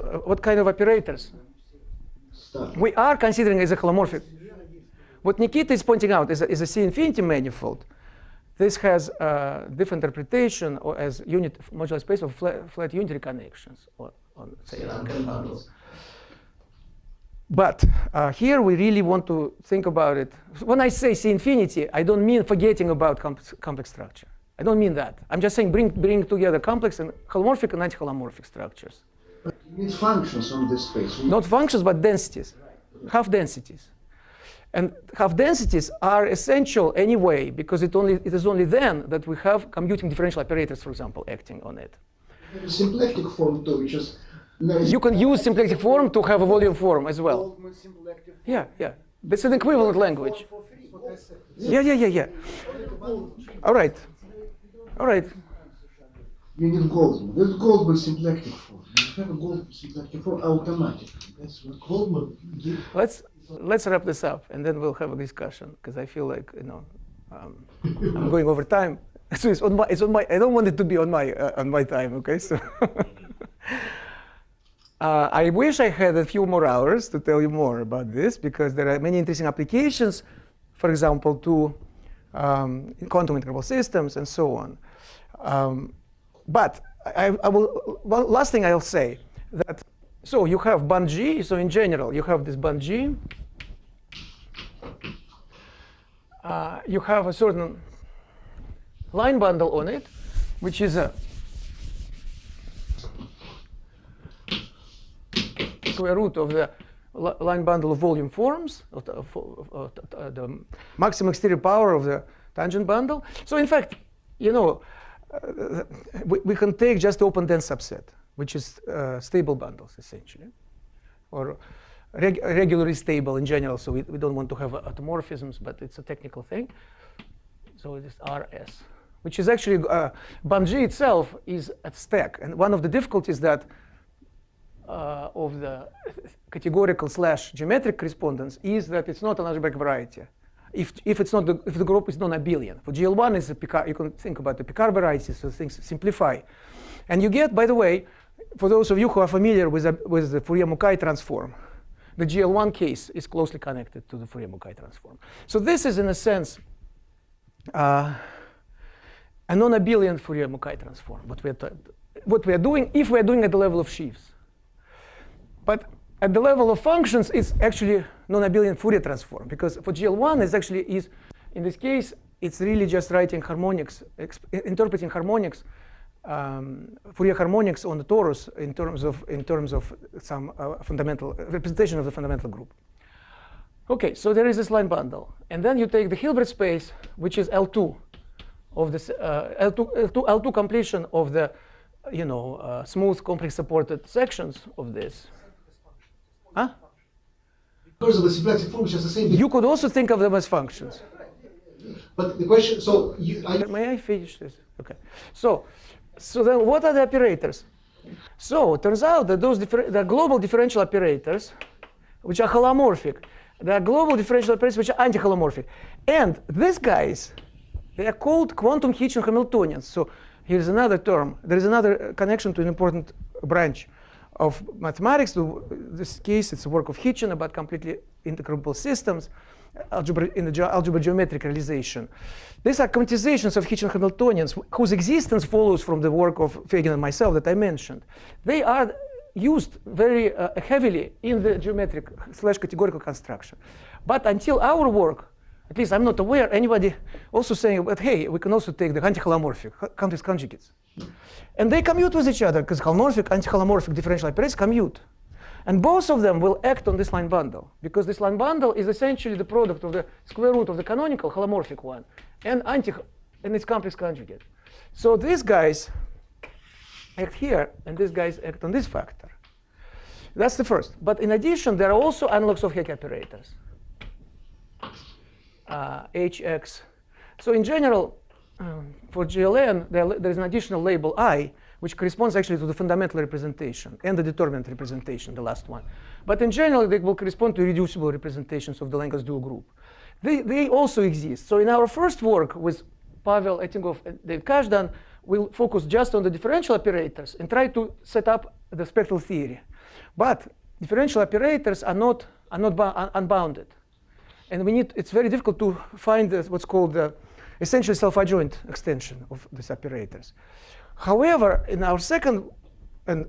we are considering as a holomorphic. What Nikita is pointing out is a C infinity manifold. This has different interpretation or as unit modular space of flat unitary connections, or on say Rankin bundles. But here we really want to think about it. When I say C infinity, I don't mean forgetting about complex structure. I don't mean that. I'm just saying bring together complex and holomorphic and anti-holomorphic structures. But you need functions on this space. Not functions, but densities, half densities. And half densities are essential anyway, because it is only then that we have commuting differential operators, for example, acting on it. Symplectic form too, which is you can use symplectic form to have a volume form as well. Yeah. That's an equivalent language. Yeah. All right. you need Goldman. There's Goldman symplectic form. You have a Goldman symplectic form automatically. That's what Goldman did. Let's wrap this up, and then we'll have a discussion, because I feel like I'm going over time. So it's on my. I don't want it to be on my time. Okay, so I wish I had a few more hours to tell you more about this, because there are many interesting applications. For example, to in quantum integrable systems, and so on. But I will, one last thing I'll say, that so you have band G. So in general, you have this band G. You have a certain line bundle on it, which is a square root of the line bundle of volume forms, of the maximum exterior power of the tangent bundle. So in fact, you know, we can take just the open dense subset, which is stable bundles, essentially, or regularly stable in general. So we don't want to have automorphisms, but it's a technical thing. So it is RS, which is actually, band G itself is a stack. And one of the difficulties that of the categorical / geometric correspondence is that it's not an algebraic variety. If the group is non-abelian. For GL1 is a Picard, you can think about the Picard variety, so things simplify. And you get, by the way, for those of you who are familiar with the Fourier-Mukai transform, the GL1 case is closely connected to the Fourier-Mukai transform. So this is, in a sense, a non-abelian Fourier-Mukai transform, what we are doing, if we are doing at the level of sheaves. But at the level of functions, it's actually non-abelian Fourier transform, because for GL1 is in this case, it's really just writing harmonics, interpreting harmonics, Fourier harmonics on the torus in terms of some fundamental representation of the fundamental group. Okay, so there is this line bundle, and then you take the Hilbert space, which is L2 of this L2 completion of the smooth complex supported sections of this. Huh? Because of the symplectic form, which is the same. You could also think of them as functions. But the question, so may I finish this? Okay. So then, what are the operators? So it turns out that the global differential operators, which are holomorphic, there are global differential operators which are anti-holomorphic, and these guys, they are called quantum Hitchin Hamiltonians. So here's another term. There is another connection to an important branch of mathematics. In this case, it's a work of Hitchin about completely integrable systems, in the algebra geometric realization. These are quantizations of Hitchin Hamiltonians whose existence follows from the work of Fagin and myself that I mentioned. They are used very heavily in the geometric / categorical construction. But until our work, at least I'm not aware anybody also saying, but hey, we can also take the anti-holomorphic complex conjugates. And they commute with each other, because holomorphic, anti-holomorphic differential operators commute. And both of them will act on this line bundle, because this line bundle is essentially the product of the square root of the canonical holomorphic one and its complex conjugate. So these guys act here, and these guys act on this factor. That's the first. But in addition, there are also analogs of Hecke operators. HX. So in general, for GLN, there is an additional label I, which corresponds actually to the fundamental representation and the determinant representation, the last one. But in general, they will correspond to reducible representations of the Langlands dual group. They also exist. So in our first work with Pavel, Etingof, and David Kazhdan, we'll focus just on the differential operators and try to set up the spectral theory. But differential operators are not unbounded. And it's very difficult to find what's called the essentially self-adjoint extension of these operators. However, in our second and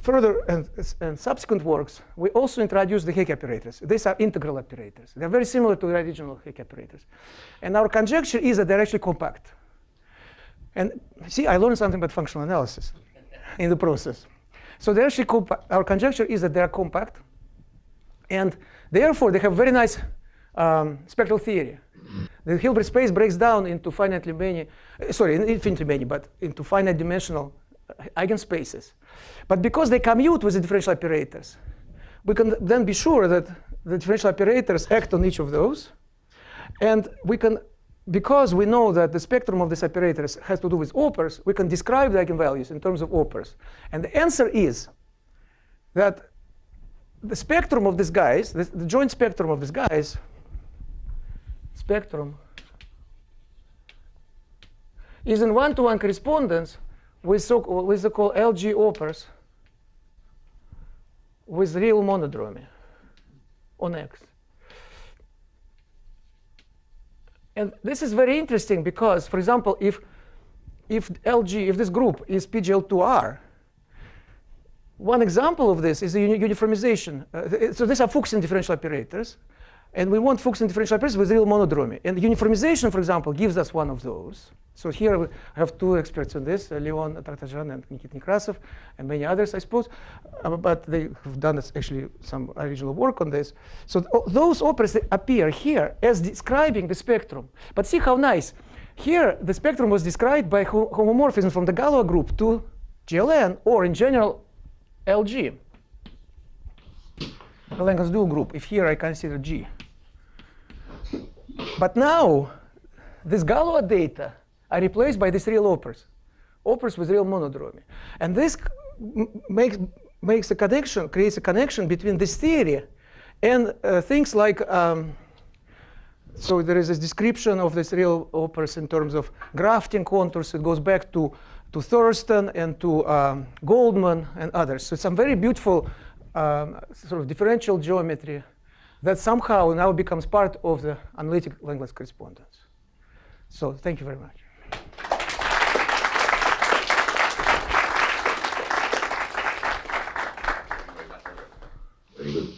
further and subsequent works, we also introduced the Hecke operators. These are integral operators. They're very similar to the original Hecke operators. And our conjecture is that they're actually compact. And see, I learned something about functional analysis in the process. So they're actually our conjecture is that they are compact. And therefore, they have very nice spectral theory. The Hilbert space breaks down into infinitely many, but into finite dimensional eigenspaces. But because they commute with the differential operators, we can then be sure that the differential operators act on each of those. And we can, because we know that the spectrum of these operators has to do with opers, we can describe the eigenvalues in terms of opers. And the answer is that the spectrum of these guys, the joint spectrum of these guys, spectrum is in one-to-one correspondence with the called LG opers with real monodromy on X. And this is very interesting because, for example, if this group is PGL2R, one example of this is the uniformization. So these are Fuchsian differential operators. And we want Fuchsian differential operators with real monodromy. And uniformization, for example, gives us one of those. So here I have two experts on this, Leon Kazhdan and Nikit Nekrasov, and many others, I suppose. But they have done actually some original work on this. So those operas appear here as describing the spectrum. But see how nice. Here, the spectrum was described by homomorphism from the Galois group to GLN, or in general, LG. The Langlands dual group, if here I consider G. But now, these Galois data are replaced by these real opers with real monodromy. And this makes a connection, creates a connection between this theory and things like, so there is this description of this real opers in terms of grafting contours. It goes back to Thurston and to Goldman and others. So some very beautiful sort of differential geometry that somehow now becomes part of the analytic Langlands correspondence. So thank you very much. Very good.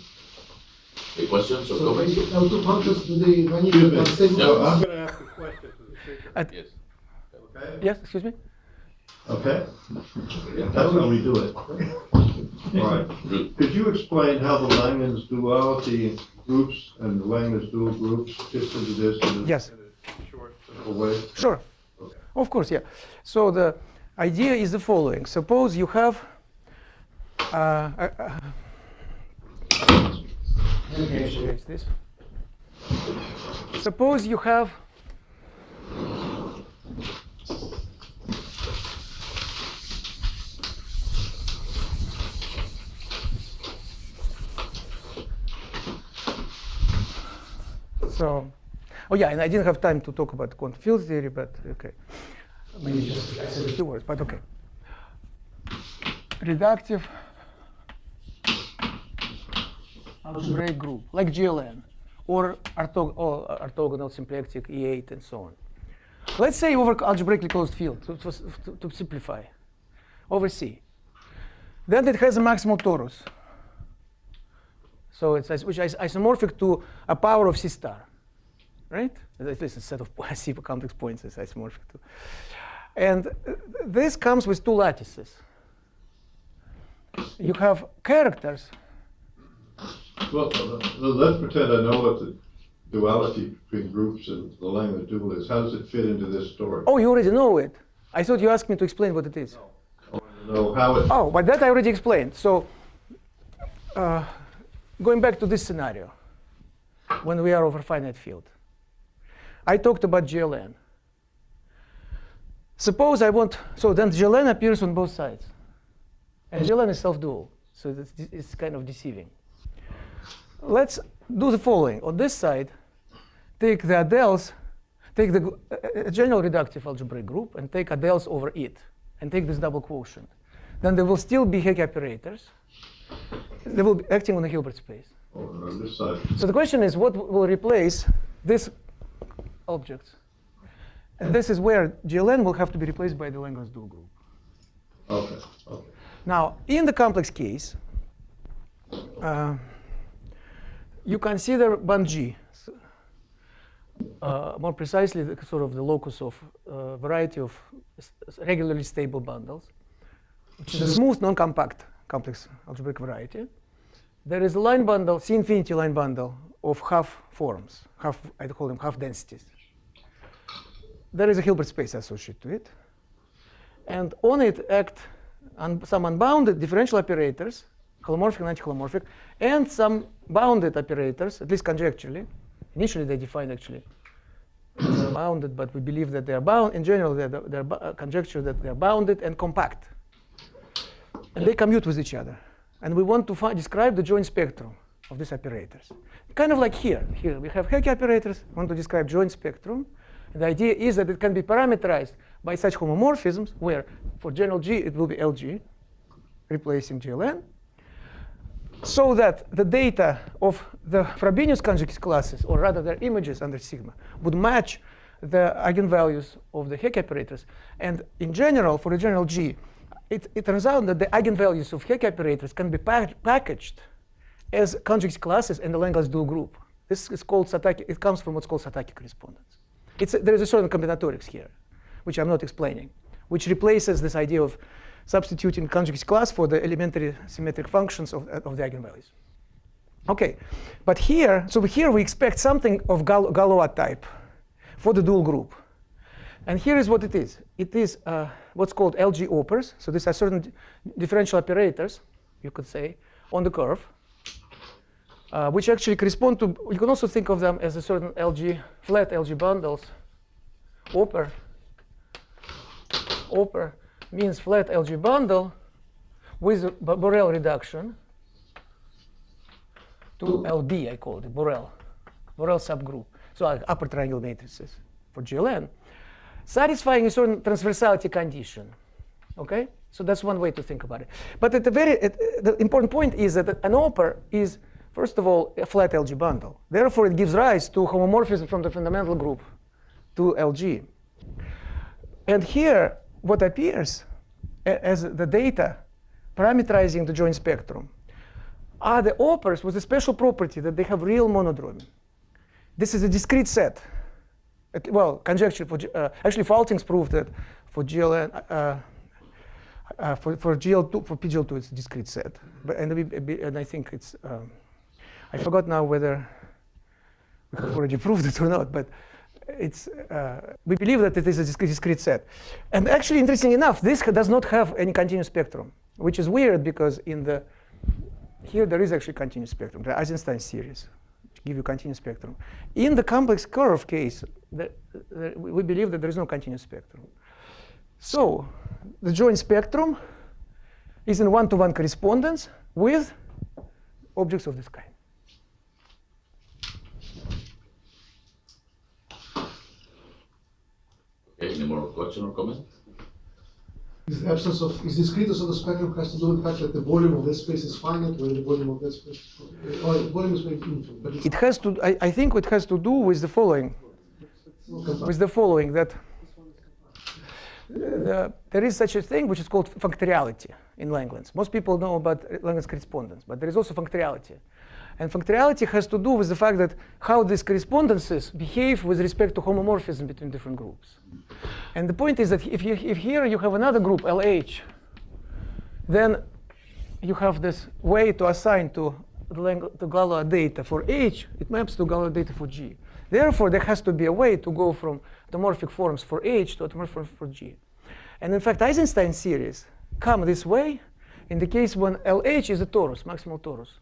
Any questions or comments? Now two functions to the vanilla. I'm going to ask a question to the speaker. Yes. Okay? Yes, excuse me? Okay? That's how we do it. All right. Good. Could you explain how the Langlands duality groups and the Langlands dual groups fits into this in Yes. a short, simple way? Sure. Okay. Of course, yeah. So the idea is the following. Suppose you have let me erase this. Suppose you have so, oh yeah, and I didn't have time to talk about quantum field theory, but okay. Maybe just I said a few words, but okay. Reductive algebraic group, like GLN, or orthogonal symplectic E8 and so on. Let's say over algebraically closed field, to simplify, over C. Then it has a maximal torus. So it's which is isomorphic to a power of C star, right? At least a set of C complex points is isomorphic to. And this comes with two lattices. You have characters. Well, let's pretend I know what the duality between groups and the Langlands dual is. How does it fit into this story? Oh, you already know it. I thought you asked me to explain what it is. I want to know how it. Oh, but that I already explained. So going back to this scenario, when we are over finite field, I talked about GLN. Suppose I want, so then GLN appears on both sides. And GLN is self-dual, so it's kind of deceiving. Let's do the following. On this side, take the Adels, take the general reductive algebraic group, and take Adels over it, and take this double quotient. Then there will still be Hecke operators. They will be acting on the Hilbert space. On this side. So the question is, what will replace these objects? And this is where GLN will have to be replaced by the Langlands dual group. Okay. Okay. Now, in the complex case, you consider band G, more precisely, the sort of the locus of a variety of regularly stable bundles, which is a smooth, non-compact complex algebraic variety. There is a line bundle, C infinity line bundle of half forms, I call them half densities. There is a Hilbert space associated to it. And on it act some unbounded differential operators, holomorphic and anti-holomorphic, and some bounded operators, at least conjecturally. Initially, they defined actually as bounded, but we believe that they are bound. In general, they're conjecture that they are bounded and compact. And they commute with each other. And we want to describe the joint spectrum of these operators. Kind of like here. Here we have Hecke operators. We want to describe joint spectrum. And the idea is that it can be parameterized by such homomorphisms, where for general G, it will be LG, replacing GLN. so that the data of the Frobenius conjugate classes, or rather their images under sigma, would match the eigenvalues of the Hecke operators. And in general, for a general G, it turns out that the eigenvalues of Hecke operators can be packaged as conjugate classes in the Langlands dual group. This is called Satake. It comes from what's called Satake correspondence. There is a certain combinatorics here, which I'm not explaining, which replaces this idea of substituting conjugate class for the elementary symmetric functions of the eigenvalues. OK, but here we expect something of Galois type for the dual group. And here is what it is. It is what's called LG opers. So these are certain differential operators, you could say, on the curve, which actually correspond to, you can also think of them as a certain flat LG bundles. Oper means flat LG bundle with Borel reduction to LB, I called it, Borel subgroup. So like upper triangle matrices for GLN, satisfying a certain transversality condition. OK? So that's one way to think about it. But the important point is that an oper is, first of all, a flat LG bundle. Therefore, it gives rise to homomorphism from the fundamental group to LG. And here, what appears as the data parameterizing the joint spectrum are the opers with a special property that they have real monodromy. This is a discrete set. Well, conjecture for actually Faltings proved that for GLN, for GL2, for PGL2, it's a discrete set. And I think it's I forgot now whether we have already proved it or not, but it's we believe that it is a discrete set. And actually, interesting enough, this does not have any continuous spectrum, which is weird because here there is actually continuous spectrum, the Eisenstein series. Give you continuous spectrum. In the complex curve case, we believe that there is no continuous spectrum. So the joint spectrum is in one-to-one correspondence with objects of this kind. Okay, any more question or comment? Is the absence of discreteness of the spectrum has to do with the fact that the volume of that space is finite, or the volume of that space, or volume is maybe infinite. But it has to. I think it has to do with the following. That there is such a thing which is called functoriality in Langlands. Most people know about Langlands correspondence, but there is also functoriality. And functoriality has to do with the fact that how these correspondences behave with respect to homomorphism between different groups. And the point is that if here you have another group, LH, then you have this way to assign to Galois data for H, it maps to Galois data for G. Therefore, there has to be a way to go from automorphic forms for H to automorphic forms for G. And in fact, Eisenstein series come this way in the case when LH is a torus, maximal torus.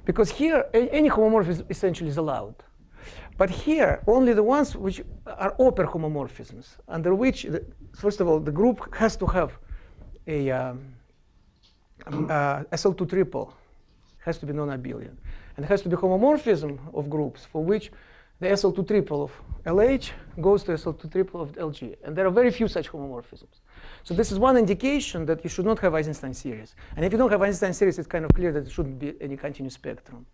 Because here, any homomorphism essentially is allowed. But here, only the ones which are oper homomorphisms, under which, first of all, the group has to have a SL2 triple, has to be non-abelian. And it has to be homomorphism of groups for which the SL2 triple of LH goes to SL2 triple of LG. And there are very few such homomorphisms. So this is one indication that you should not have Eisenstein series. And if you don't have Eisenstein series, it's kind of clear that there shouldn't be any continuous spectrum.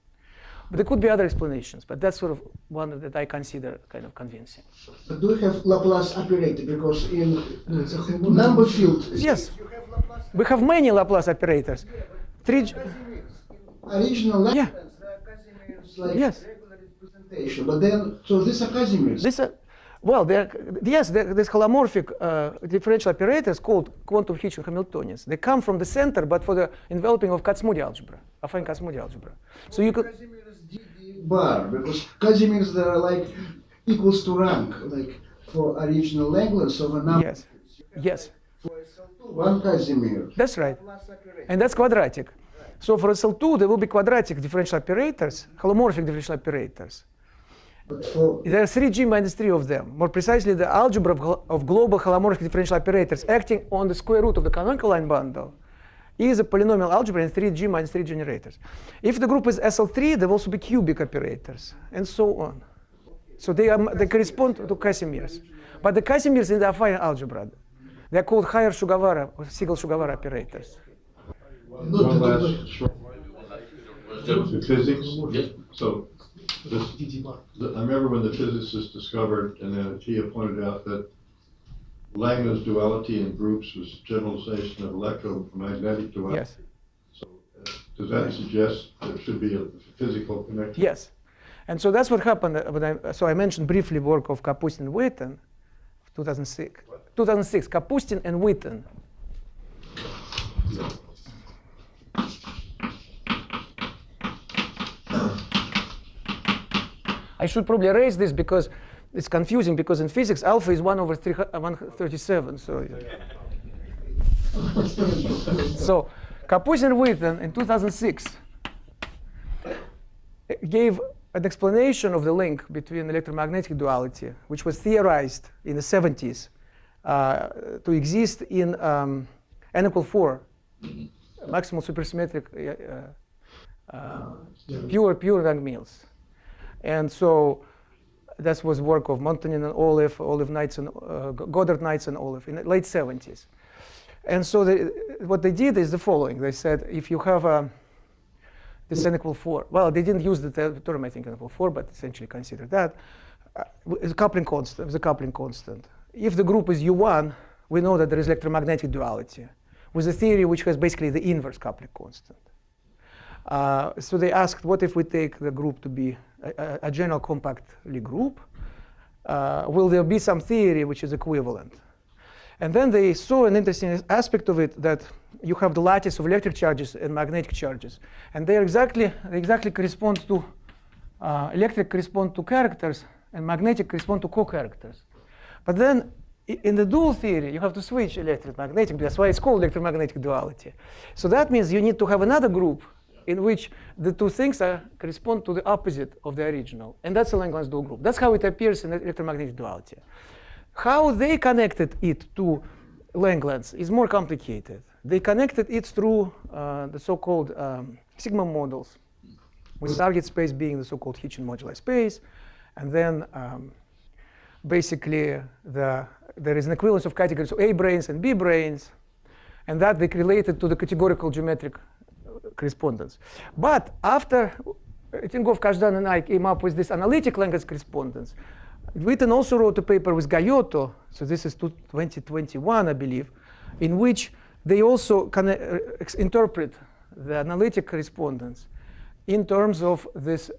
But there could be other explanations. But that's sort of one that I consider kind of convincing. But do we have Laplace operator? Because in number field, yes, we have many Laplace operators. Original Langlands, yeah. Like yes. regular representation. But then, so these are Casimirs. These holomorphic differential operators called quantum Hitch Hamiltonians. They come from the center, but for the enveloping of Kac-Moody algebra, affine Kac-Moody algebra. So you could. Casimirs DD bar, because Casimirs they are like equals to rank, like for original Langlands of a number. Yes. Yes. For SL2, one Casimir. That's right. And that's quadratic. So for SL2, there will be quadratic differential operators, holomorphic differential operators. There are 3G minus 3 of them. More precisely, the algebra of global holomorphic differential operators acting on the square root of the canonical line bundle is a polynomial algebra in 3G minus 3 generators. If the group is SL3, there will also be cubic operators, and so on. So they correspond to Casimirs. But the Casimirs in the affine algebra, they are called higher Shugawara or Siegel-Shugawara operators. One last short. in physics. Yes. So this, DT bar. I remember when the physicists discovered, and then Atiyah pointed out that Langlands duality in groups was generalization of electromagnetic duality. Yes. So does that suggest there should be a physical connection? Yes. And so that's what happened. So I mentioned briefly work of Kapustin and Witten, 2006. 2006, Kapustin and Witten. I should probably erase this because it's confusing, because in physics alpha is 1/137. So Kapustin and Witten in 2006 gave an explanation of the link between electromagnetic duality, which was theorized in the 70s to exist in n equal 4, maximal supersymmetric pure rank Mills. And so that was work of Montanin and Olive Knights and Goddard Knights and Olive in the late 70s. And so what they did is the following. They said if you have this n equal 4, well, they didn't use the term, I think, n equal 4, but essentially consider that. It's a coupling constant. It's a coupling constant. If the group is U1, we know that there is electromagnetic duality with a theory which has basically the inverse coupling constant. So they asked, what if we take the group to be a general compact Lie group? Will there be some theory which is equivalent? And then they saw an interesting aspect of it, that you have the lattice of electric charges and magnetic charges. And they exactly correspond to, electric correspond to characters, and magnetic correspond to co-characters. But then in the dual theory, you have to switch electric-magnetic. That's why it's called electromagnetic duality. So that means you need to have another group in which the two things correspond to the opposite of the original. And that's a Langlands dual group. That's how it appears in electromagnetic duality. How they connected it to Langlands is more complicated. They connected it through the so-called sigma models, with target space being the so-called Hitchin moduli space. And then basically there is an equivalence of categories of A branes and B branes, and that they related to the categorical geometric correspondence. But after Etingof, Kazhdan, and I came up with this analytic Langlands correspondence, Witten also wrote a paper with Gayotto, so this is 2021, I believe, in which they also interpret the analytic correspondence in terms of this,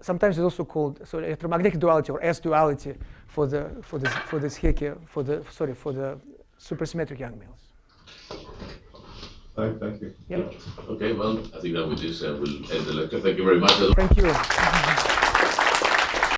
sometimes it's also called electromagnetic duality or S duality for this Hecke, for the supersymmetric Young-Mills. Thank you. Yep. Okay, well, I think that with this we'll end the lecture. Thank you very much. Thank you.